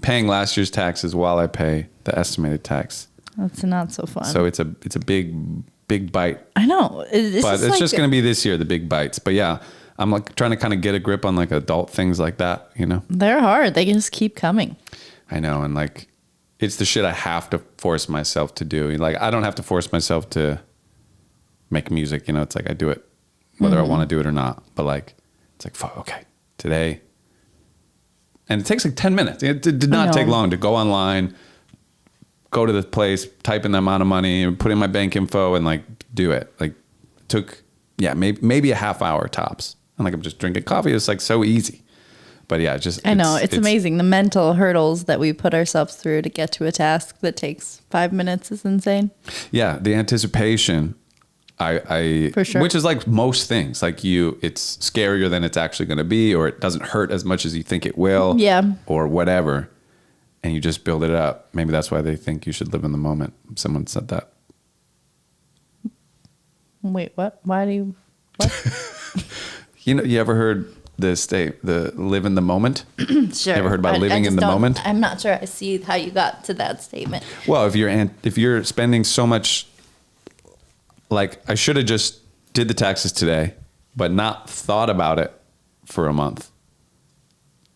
paying last year's taxes while I pay the estimated tax. That's not so fun. So it's a big bite. I know. But it's just going to be this year, the big bites. But yeah, I'm like trying to kind of get a grip on like adult things like that, They're hard. They just keep coming. I know. And like, it's the shit I have to force myself to do. Like, I don't have to force myself to make music. It's like I do it whether I want to do it or not. But like, it's like, fuck, okay, today. And it takes like 10 minutes. It did not take long to go online, go to the place, type in the amount of money, put in my bank info, and like do it. Like, it took, maybe a half hour tops. And like, I'm just drinking coffee. It's like so easy. But yeah, I know it's amazing. The mental hurdles that we put ourselves through to get to a task that takes 5 minutes is insane. Yeah. The anticipation, for sure. Which is like most things, like it's scarier than it's actually going to be, or it doesn't hurt as much as you think it will. Yeah. Or whatever. And you just build it up. Maybe that's why they think you should live in the moment. Someone said that. Wait, what? Why do you, what? You ever heard the live in the moment? Sure. You ever heard about living in the moment? I'm not sure I see how you got to that statement. Well, if you're spending so much, like I should have just did the taxes today, but not thought about it for a month.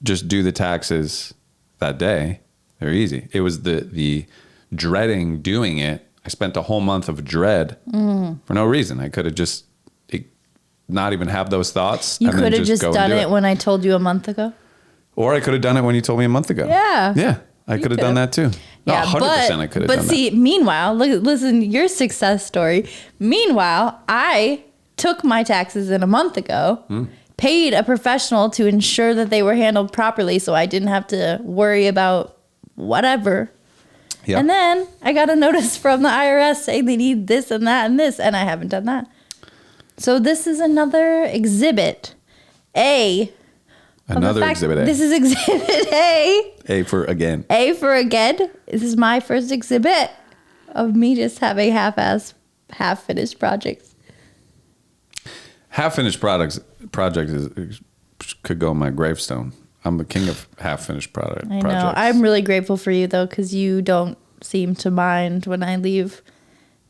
Just do the taxes that day. They're easy. It was the dreading doing it. I spent a whole month of dread for no reason. I could have just not even have those thoughts. You could have just done it when I told you a month ago. Or I could have done it when you told me a month ago. Yeah. Yeah. I could have done that too. No, Yeah, 100% I could have done that. But see, meanwhile, listen, your success story. Meanwhile, I took my taxes in a month ago, paid a professional to ensure that they were handled properly so I didn't have to worry about whatever. Yep. And then I got a notice from the IRS saying they need this and that and this, and I haven't done that. So this is another exhibit A. Another exhibit A. This is exhibit A. A for again. A for again. This is my first exhibit of me just having half-finished projects. Half-finished projects could go on my gravestone. I'm the king of half-finished projects. I know. I'm really grateful for you, though, because you don't seem to mind when I leave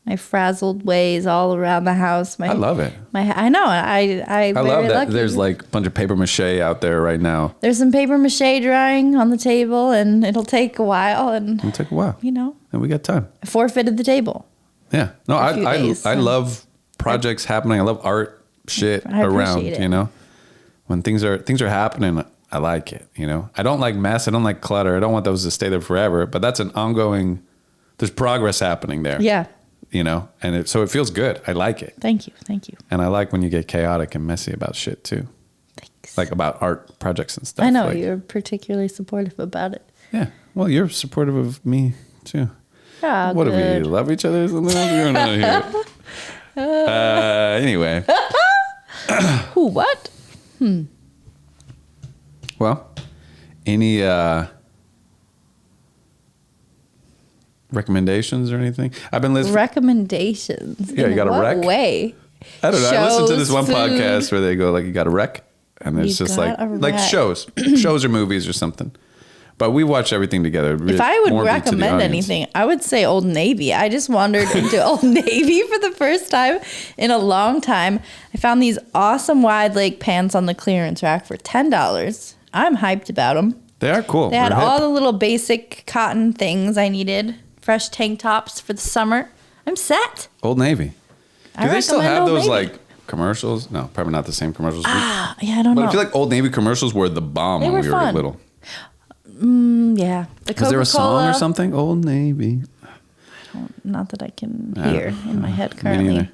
my frazzled ways all around the house. I love it. I know. I love that. lucky. There's like a bunch of paper mache out there right now. There's some paper mache drying on the table, and it'll take a while. It'll take a while. And we got time. I forfeited the table. Yeah. No, I love projects happening. I love art shit around, it. When things are happening, I like it, I don't like mess. I don't like clutter. I don't want those to stay there forever, but that's an ongoing, there's progress happening there. Yeah. And so it feels good. I like it. Thank you. And I like when you get chaotic and messy about shit too. Thanks. Like about art projects and stuff. I know, like, you're particularly supportive about it. Yeah. Well, you're supportive of me too. Oh, what good. do we love each other or something? You're not here. Anyway. Who, what? Well, Any recommendations or anything? I've been listening. Recommendations. Yeah, you got a rec? Way? I don't know. I listened to this one Shows, food. podcast where they go like, you got a rec? And it's You just got a like rec. shows or movies or something. But we watch everything together. If I would More beat to the recommend audience. anything, I would say Old Navy. I just wandered into Old Navy for the first time in a long time. I found these awesome wide leg pants on the clearance rack for $10. I'm hyped about them. They are cool. They had They're hip. all the little basic cotton things I needed. Fresh tank tops for the summer. I'm set. Old Navy. I Do they still recommend have Old those Navy. like commercials? No, probably not the same commercials. Yeah, I don't But know. I feel like Old Navy commercials were the bomb They when were we were fun. little. Yeah. The Was there a song or Coca-Cola- something? Old Navy. Not that I can I don't hear know. in my head Me currently. neither.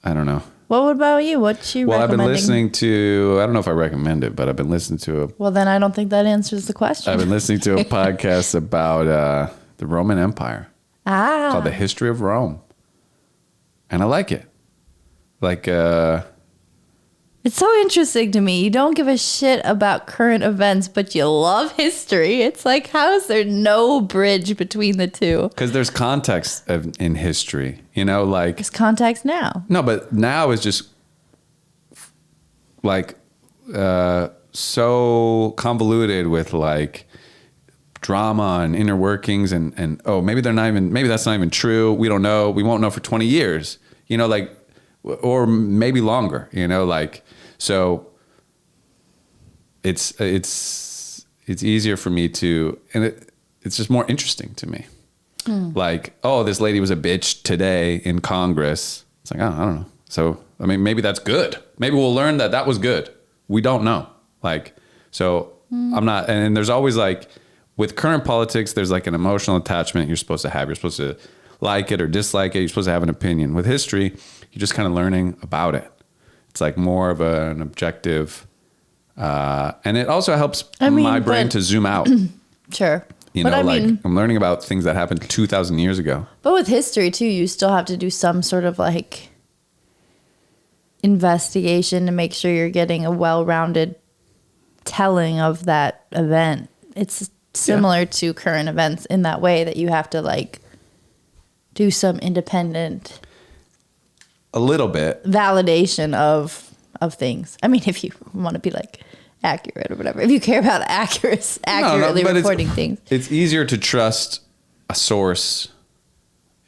I don't know. What about you? What you Well, I've been recommending? listening to, I don't know if I recommend it, but I've been listening to Well, then I don't think that answers the question. I've been listening to a podcast about the Roman Empire called The History of Rome. And I like it. Like, It's so interesting to me. You don't give a shit about current events, but you love history. It's like, how is there no bridge between the two? because there's context in history, you know, like, There's context now. no, but now is just like so convoluted with like drama and inner workings and oh, maybe that's not even true. We don't know. We won't know for 20 years, you know, like, or maybe longer, you know, like, so it's easier for me to, and it's just more interesting to me. Like, oh, this lady was a bitch today in Congress. It's like, oh, I don't know. So, I mean, maybe that's good. Maybe we'll learn that was good. We don't know. Like, so I'm not, and there's always like, with current politics, there's like an emotional attachment you're supposed to have. You're supposed to like it or dislike it. You're supposed to have an opinion. With history, you're just kind of learning about it. It's like more of an objective, and it also helps my brain to zoom out. Sure. You but know, I like mean, I'm learning about things that happened 2,000 years ago. but with history too, you still have to do some sort of like investigation to make sure you're getting a well-rounded telling of that event. It's similar to current events in that way that you have to like do some independent A little bit. validation of things. I mean, if you want to be like accurate or whatever, if you care about accurately but reporting things. It's easier to trust a source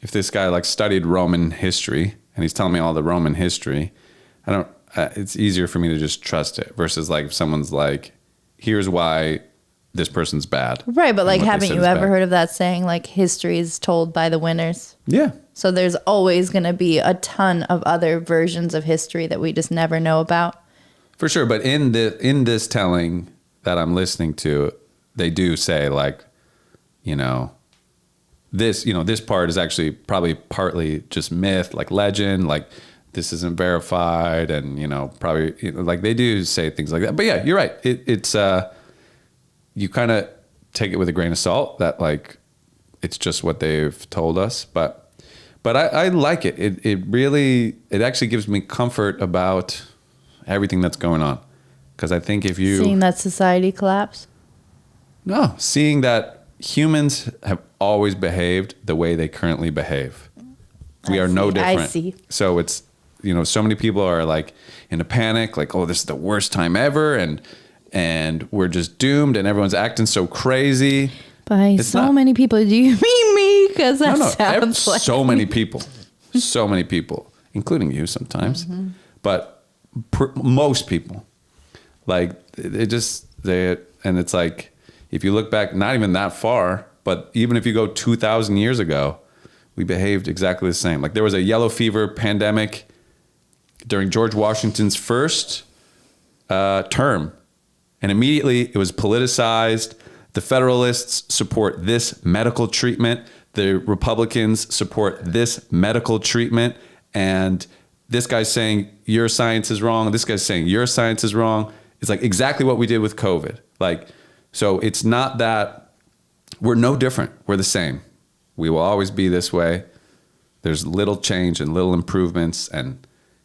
if this guy like studied Roman history and he's telling me all the Roman history. It's easier for me to just trust it versus like if someone's like, here's why this person's bad. Right, but like, and what they haven't said you is ever bad. heard of that saying, like, history is told by the winners? Yeah. So there's always going to be a ton of other versions of history that we just never know about. For sure, but in this telling that I'm listening to, they do say like, this part is actually probably partly just myth, like legend, like this isn't verified, and probably like they do say things like that. But yeah, you're right. It's you kind of take it with a grain of salt that like it's just what they've told us, but I like it. It really actually gives me comfort about everything that's going on. Because I think if you... Seeing that society collapse? No, seeing that humans have always behaved the way they currently behave. We are no different. I see. So it's, so many people are like in a panic, like, oh, this is the worst time ever. And we're just doomed and everyone's acting so crazy. By It's so not. many people, do you mean me? Because that sounds like... So many people, including you sometimes, but most people, like and it's like, if you look back, not even that far, but even if you go 2,000 years ago, we behaved exactly the same. Like there was a yellow fever pandemic during George Washington's first term, and immediately it was politicized. The Federalists support this medical treatment. The Republicans support this medical treatment. And this guy's saying your science is wrong. This guy's saying your science is wrong. It's like exactly what we did with COVID. Like, so it's not that we're no different. We're the same. We will always be this way. There's little change and little improvements. And,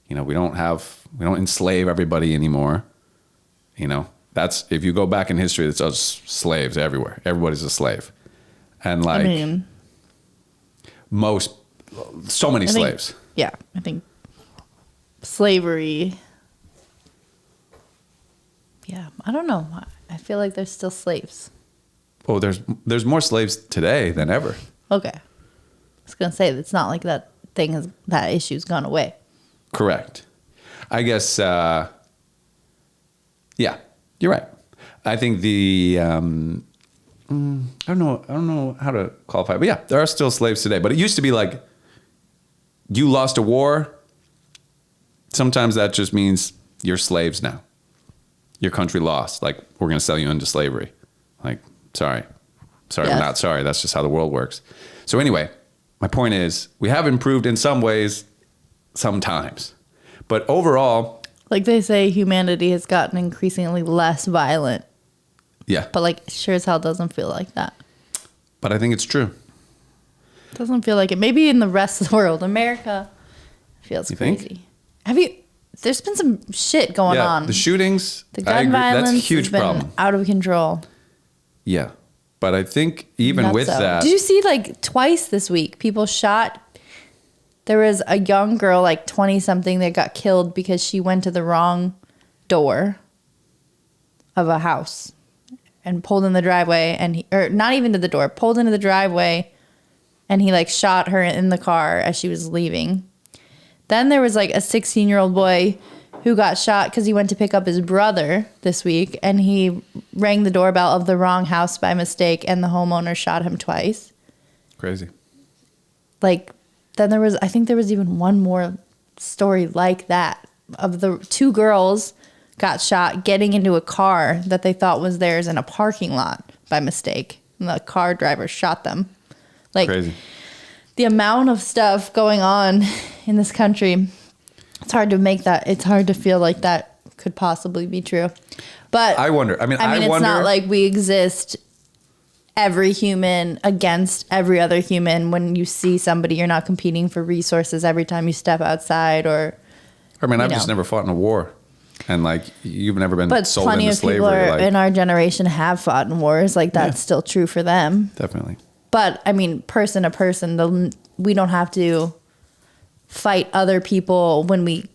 we don't enslave everybody anymore. That's, if you go back in history, it's just slaves everywhere. Everybody's a slave. And like, I mean, so many slaves. Yeah, I think slavery. Yeah, I don't know. I feel like there's still slaves. Oh, there's more slaves today than ever. Okay. I was going to say, it's not like that issue's gone away. Correct. I guess, yeah, you're right. I think I don't know how to qualify it, but yeah, there are still slaves today. But it used to be like, you lost a war. Sometimes that just means you're slaves now. Your country lost. Like, we're going to sell you into slavery. Like, sorry, yes. We're not sorry. That's just how the world works. So anyway, my point is, we have improved in some ways, sometimes. But overall, like they say, humanity has gotten increasingly less violent. Yeah. But like, sure as hell doesn't feel like that. But I think it's true. Doesn't feel like it. Maybe in the rest of the world. America feels crazy. Think? There's been some shit going on. The shootings. The gun violence that's a huge has been problem. Out of control. Yeah. But I think even with that. Did you see like twice this week, people shot? There was a young girl, like 20-something, that got killed because she went to the wrong door of a house and pulled in the driveway, or not even to the door, pulled into the driveway, and he like shot her in the car as she was leaving. Then there was like a 16-year-old boy who got shot because he went to pick up his brother this week, and he rang the doorbell of the wrong house by mistake, and the homeowner shot him twice. Crazy. Like, then I think there was even one more story like that of the two girls got shot getting into a car that they thought was theirs in a parking lot by mistake. And the car driver shot them. Like, crazy. The amount of stuff going on in this country, it's hard to feel like that could possibly be true. But I wonder. I mean, it's not like we exist every human against every other human. When you see somebody, you're not competing for resources every time you step outside, or I mean, I've just never fought in a war, and like, you've never been sold into slavery. But plenty of people in our generation have fought in wars. Like, that's still true for them. Definitely. But I mean, person to person, we don't have to fight other people when we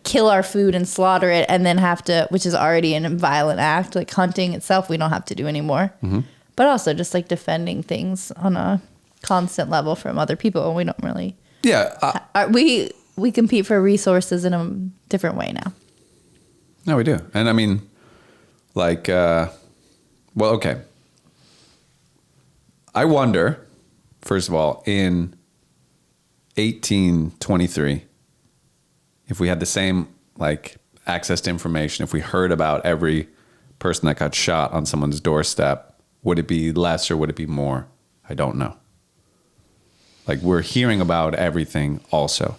kill our food and slaughter it, and then have to, which is already a violent act. Like hunting itself, we don't have to do anymore. Mm-hmm. But also just like defending things on a constant level from other people, and we don't really. Yeah. We compete for resources in a different way now. No, we do. And I mean, like, okay. I wonder, first of all, in 1823, if we had the same, like, access to information, if we heard about every person that got shot on someone's doorstep, would it be less or would it be more? I don't know. Like, we're hearing about everything also.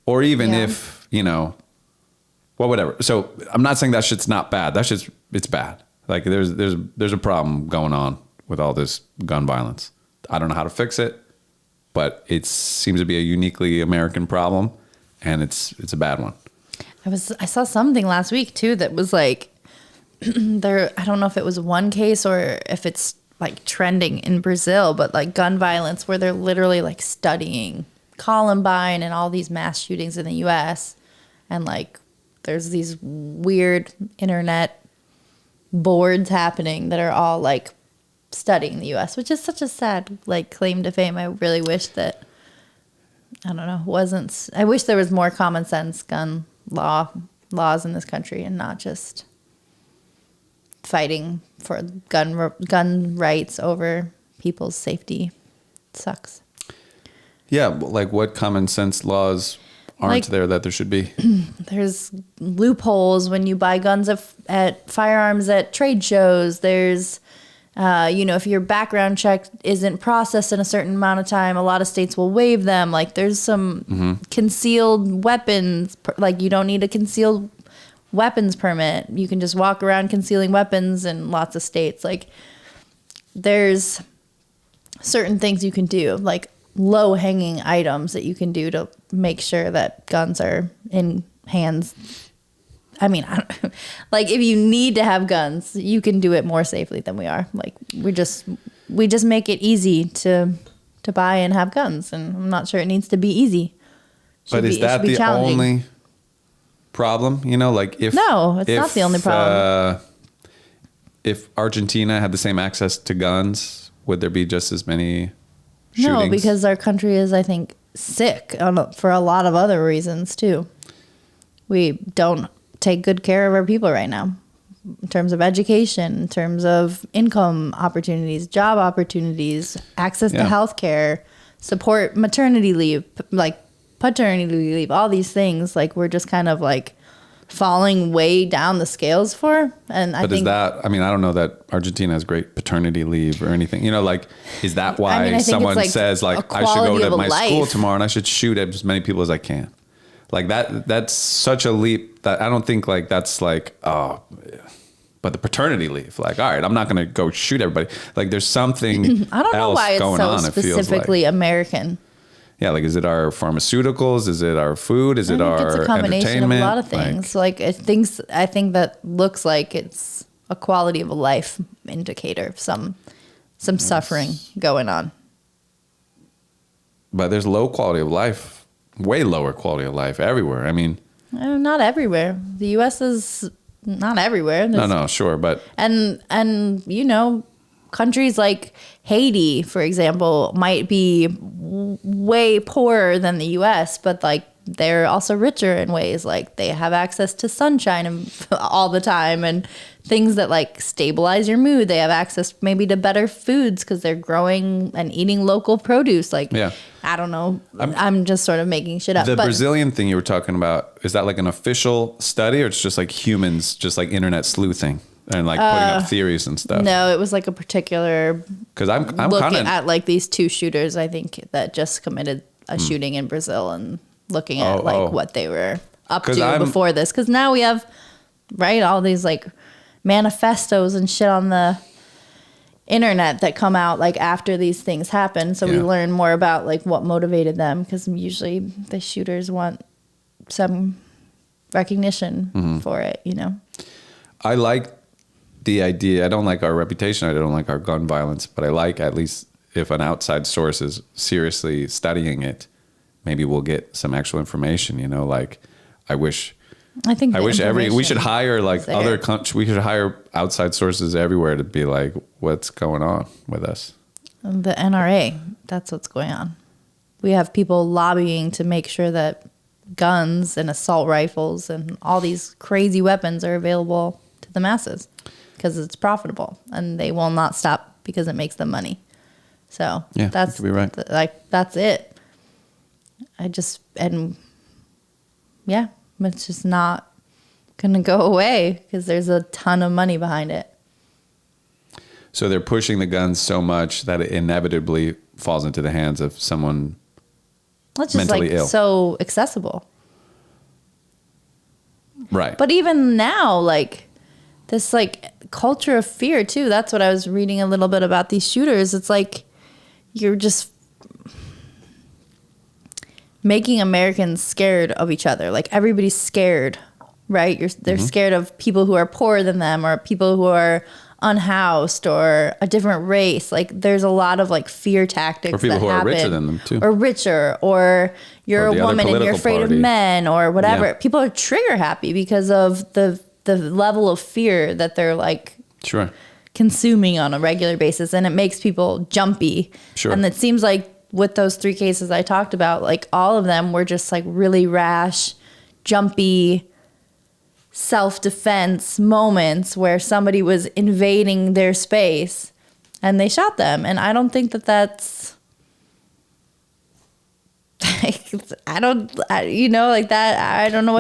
Or even if, whatever. So I'm not saying that shit's not bad. That shit's, it's bad. Like, there's a problem going on with all this gun violence. I don't know how to fix it, but it seems to be a uniquely American problem, and it's a bad one. I saw something last week too that was like, I don't know if it was one case or if it's like trending in Brazil, but like gun violence where they're literally like studying Columbine and all these mass shootings in the US, and like there's these weird internet boards happening that are all like studying the US, which is such a sad like claim to fame. I really wish that, I don't know, I wish there was more common sense gun laws in this country, and not just fighting for gun rights over people's safety. It sucks. Yeah, like what common sense laws aren't there that there should be? There's loopholes when you buy guns at firearms at trade shows. There's, if your background check isn't processed in a certain amount of time, a lot of states will waive them. Like, there's some concealed weapons. Like, you don't need a concealed weapons permit. You can just walk around concealing weapons in lots of states. Like, there's certain things you can do, like low-hanging items that you can do to make sure that guns are in hands I mean, like if you need to have guns, you can do it more safely than we are. Like we just make it easy to buy and have guns, and I'm not sure it needs to be easy. But is that the only problem? You know, like if no, it's not the only problem. If Argentina had the same access to guns, would there be just as many shootings? No, because our country is, I think, sick for a lot of other reasons too. We don't take good care of our people right now in terms of education, in terms of income opportunities, job opportunities, access to healthcare, support maternity leave, like paternity leave, all these things. Like we're just kind of like falling way down the scales for. And I think is that, I mean, I don't know that Argentina has great paternity leave or anything, you know, like, is that why someone like says like, I should go to my school tomorrow and I should shoot at as many people as I can? Like that's such a leap that I don't think like that's like, oh, but the paternity leave, like, all right, I'm not going to go shoot everybody. Like there's something I don't know else why it's going so on, specifically American. Yeah, like is it our pharmaceuticals? Is it our food? Is it our it's a combination of a lot of things. Like I think that looks like it's a quality of a life indicator of some suffering going on. But there's low quality of life, way lower quality of life everywhere. I mean, not everywhere. The U.S. is not everywhere. No, sure, but and you know, countries like Haiti, for example, might be way poorer than the U.S., but like they're also richer in ways. Like they have access to sunshine all the time and things that like stabilize your mood. They have access maybe to better foods because they're growing and eating local produce. Like, I don't know. I'm just sort of making shit up. The Brazilian thing you were talking about, is that like an official study or it's just like humans, just like internet sleuthing? And like putting up theories and stuff. No, it was like a particular. Because I'm looking at like these two shooters, I think, that just committed a shooting in Brazil and looking at what they were up to before this. Because now we have all these like manifestos and shit on the internet that come out like after these things happen. So we learn more about like what motivated them. Because usually the shooters want some recognition for it, you know. I like the idea. I don't like our reputation. I don't like our gun violence, but I like at least if an outside source is seriously studying it, maybe we'll get some actual information, you know, like I wish we should hire like other countries. We should hire outside sources everywhere to be like, what's going on with us? The NRA, that's what's going on. We have people lobbying to make sure that guns and assault rifles and all these crazy weapons are available to the masses because it's profitable and they will not stop because it makes them money. So that's could be right. That's it. It's just not going to go away because there's a ton of money behind it. So they're pushing the guns so much that it inevitably falls into the hands of someone mentally ill. So accessible. Right. But even now, like this like culture of fear too. That's what I was reading a little bit about these shooters. It's like you're just making Americans scared of each other. Like everybody's scared, right? They're scared of people who are poorer than them or people who are unhoused or a different race. Like there's a lot of like fear tactics. Or people who are richer than them too. Or richer, or you're a woman and you're afraid of men or whatever. Yeah. People are trigger happy because of the level of fear that they're like consuming on a regular basis, and it makes people jumpy. Sure. And it seems like with those 3 cases I talked about, like all of them were just like really rash, jumpy, self-defense moments where somebody was invading their space and they shot them. And I don't think that's I don't know what to do with that. I don't know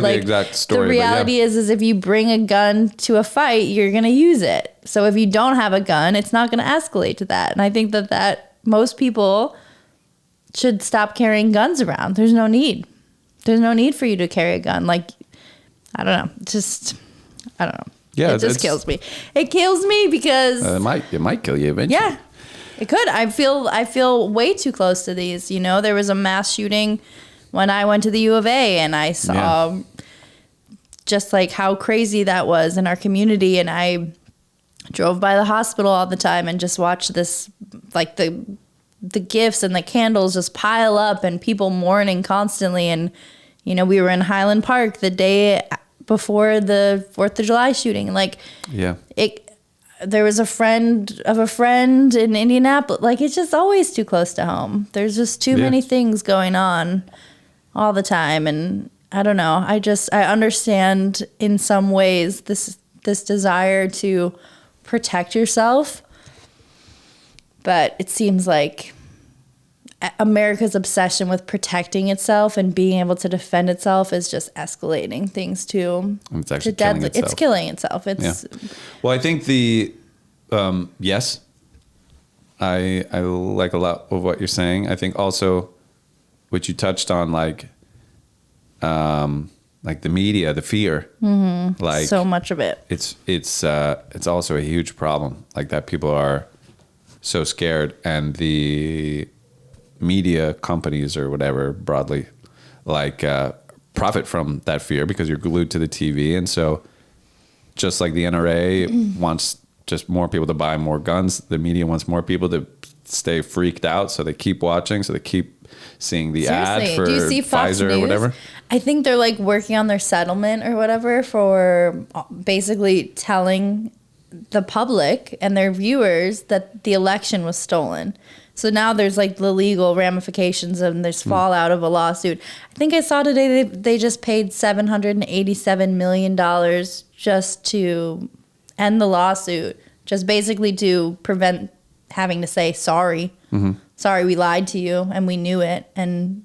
the exact story. The reality is if you bring a gun to a fight, you're going to use it. So if you don't have a gun, it's not going to escalate to that. And I think that most people should stop carrying guns around. There's no need. There's no need for you to carry a gun. Like, I don't know. I don't know. Yeah, it just kills me. It kills me because it might kill you eventually. Yeah, it could. I feel way too close to these. You know, there was a mass shooting when I went to the U of A, and I saw just like how crazy that was in our community. And I drove by the hospital all the time and just watched this, like the gifts and the candles just pile up and people mourning constantly. And, you know, we were in Highland Park the day before the 4th of July shooting. Like, yeah, there was a friend of a friend in Indianapolis. Like, it's just always too close to home. There's just too many things going on all the time. And I don't know. I understand in some ways this desire to protect yourself. But it seems like America's obsession with protecting itself and being able to defend itself is just escalating things to it's actually deadly. killing itself. It's killing itself. It's Well, I think yes, I like a lot of what you're saying. I think also what you touched on, like the media, the fear, like so much of it. It's also a huge problem. Like that people are so scared, and the media companies or whatever broadly like profit from that fear because you're glued to the TV. And so just like the NRA wants just more people to buy more guns, the media wants more people to stay freaked out, so they keep watching, so they keep seeing the ad for Do you see Fox Pfizer News? or whatever. I think they're like working on their settlement or whatever for basically telling the public and their viewers that the election was stolen. So now there's like the legal ramifications and there's fallout of a lawsuit. I think I saw today they just paid $787 million just to end the lawsuit, just basically to prevent having to say sorry. Sorry, we lied to you and we knew it. And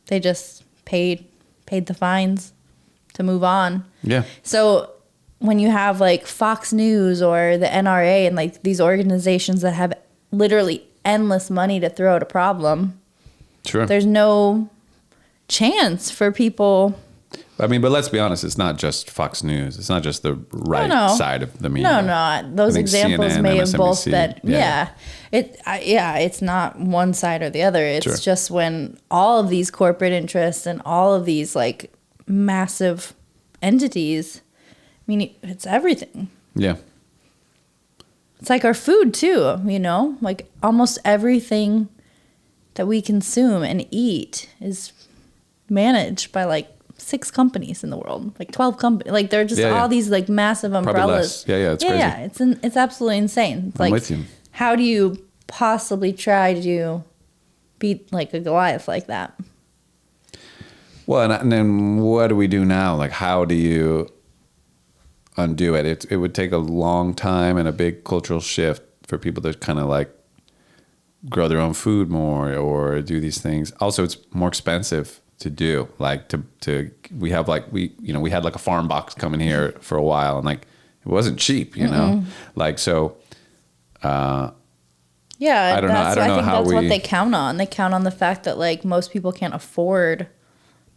they just paid the fines to move on. Yeah. So when you have like Fox News or the NRA and like these organizations that have literally endless money to throw at a problem, there's no chance for people. I mean, but let's be honest, it's not just Fox News. It's not just the side of the media. No. Those examples CNN, may have MSNBC, both been. It's not one side or the other. It's just when all of these corporate interests and all of these like massive entities, I mean, it's everything. Yeah. It's like our food too, you know? Like almost everything that we consume and eat is managed by like 6 companies in the world, like 12 companies. Like they're just all these like massive umbrellas. It's crazy. Yeah, it's absolutely insane. It's I'm like, with you. How do you possibly try to beat like a Goliath like that? Well, and then what do we do now? Like, how do you undo it? It would take a long time and a big cultural shift for people to kind of like grow their own food more or do these things. Also, it's more expensive to do. Like we had like a farm box coming here for a while, and like it wasn't cheap, you know. Like so. I don't know. I think that's what they count on. They count on the fact that like most people can't afford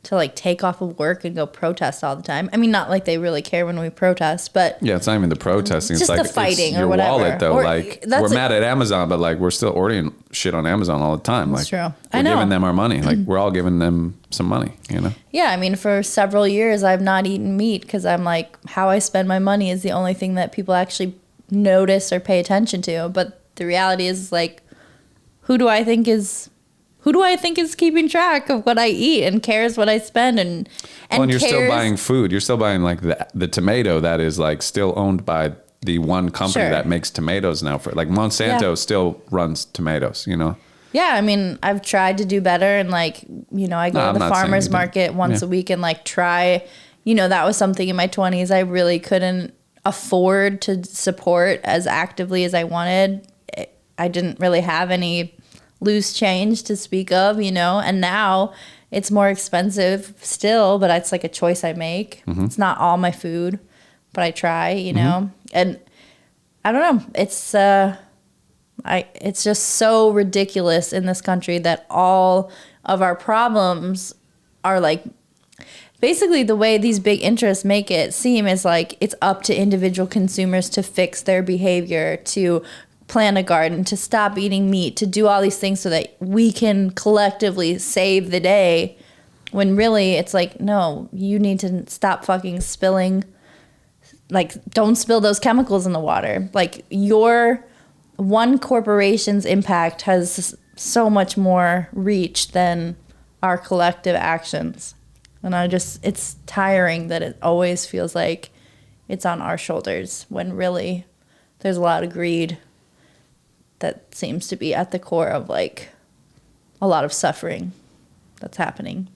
to like take off of work and go protest all the time. I mean, not like they really care when we protest, but it's not even the protesting. Just it's like the fighting or your whatever. Wallet though. Or like we're mad at Amazon, but like we're still ordering shit on Amazon all the time. That's like true. I know. We're giving them our money. Like we're all giving them some money. You know. Yeah, I mean, for several years I've not eaten meat because I'm like, how I spend my money is the only thing that people actually notice or pay attention to. But the reality is like, who do I think is keeping track of what I eat and cares what I spend and you're still buying food. You're still buying like the tomato that is like still owned by the one company that makes tomatoes now. For like Monsanto still runs tomatoes, you know? Yeah, I mean, I've tried to do better and like, you know, I go to the farmer's market once a week and like try, you know, that was something in my 20s I really couldn't afford to support as actively as I wanted. I didn't really have any loose change to speak of, you know, and now it's more expensive still, but it's like a choice I make. It's not all my food, but I try, you know, and I don't know. It's just so ridiculous in this country that all of our problems are like, basically the way these big interests make it seem is like it's up to individual consumers to fix their behavior, to plant a garden, to stop eating meat, to do all these things so that we can collectively save the day. When really it's like, no, you need to stop fucking spilling. Like, don't spill those chemicals in the water. Like, your one corporation's impact has so much more reach than our collective actions. And it's tiring that it always feels like it's on our shoulders when really there's a lot of greed that seems to be at the core of like a lot of suffering that's happening.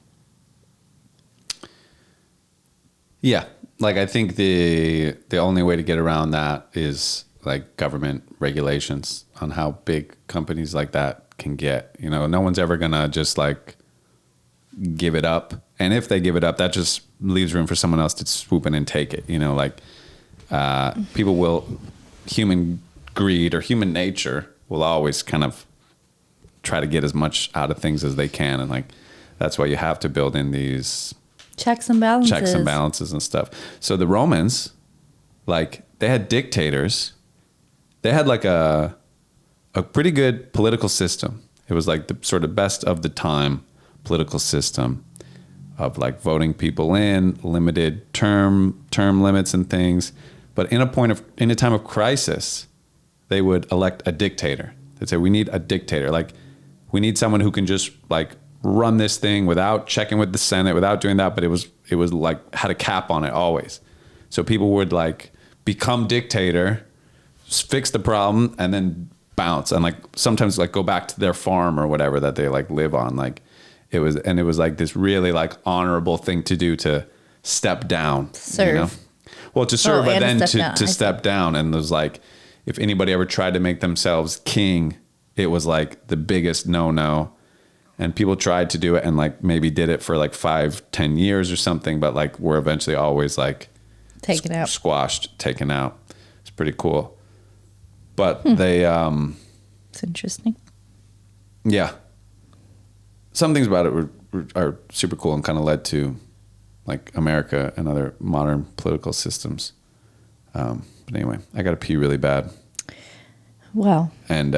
Yeah. Like, I think the only way to get around that is like government regulations on how big companies like that can get. You know, no one's ever gonna just like give it up. And if they give it up, that just leaves room for someone else to swoop in and take it. You know, like people will, human greed or human nature will always kind of try to get as much out of things as they can. And like, that's why you have to build in these checks and balances and stuff. So the Romans, like, they had dictators. They had like a pretty good political system. It was like the sort of best of the time political system of like voting people in, limited term limits and things. But in a time of crisis, they would elect a dictator. They'd say, we need a dictator. Like, we need someone who can just like run this thing without checking with the Senate, without doing that. But it was like had a cap on it always. So people would like become dictator, fix the problem, and then bounce, and like sometimes like go back to their farm or whatever that they like live on. Like it was like this really like honorable thing to do, to step down. Serve. You know? Well, to serve, but then to step down. And it was like, if anybody ever tried to make themselves king, it was like the biggest no. And people tried to do it and like maybe did it for like 5-10 years or something, but like were eventually always like squashed, taken out. It's pretty cool. But they it's interesting. Yeah. Some things about it are super cool and kind of led to like America and other modern political systems. But anyway, I got to pee really bad. Wow. And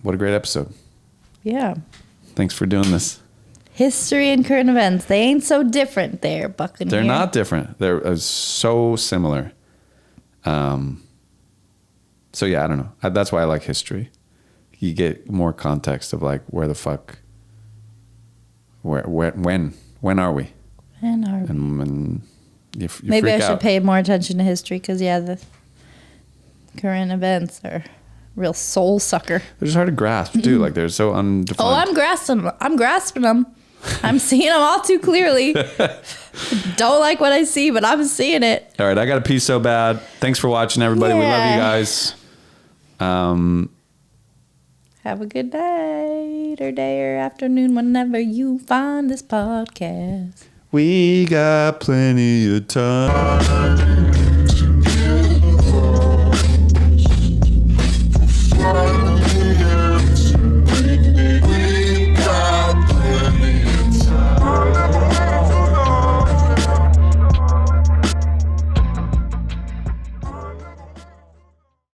what a great episode. Yeah. Thanks for doing this. History and current events. They ain't so different there, Buccaneer. They're not different. They're so similar. So yeah, I don't know. That's why I like history. You get more context of like when are we? When are we? And you maybe I should out. pay more attention to history because the current events are real soul sucker. They're just hard to grasp too. Like they're so undefined. Oh, I'm grasping them. I'm seeing them all too clearly. Don't like what I see, but I'm seeing it. All right, I got to pee so bad. Thanks for watching, everybody. We love you guys. Have a good night or day or afternoon whenever you find this podcast. We got plenty of time.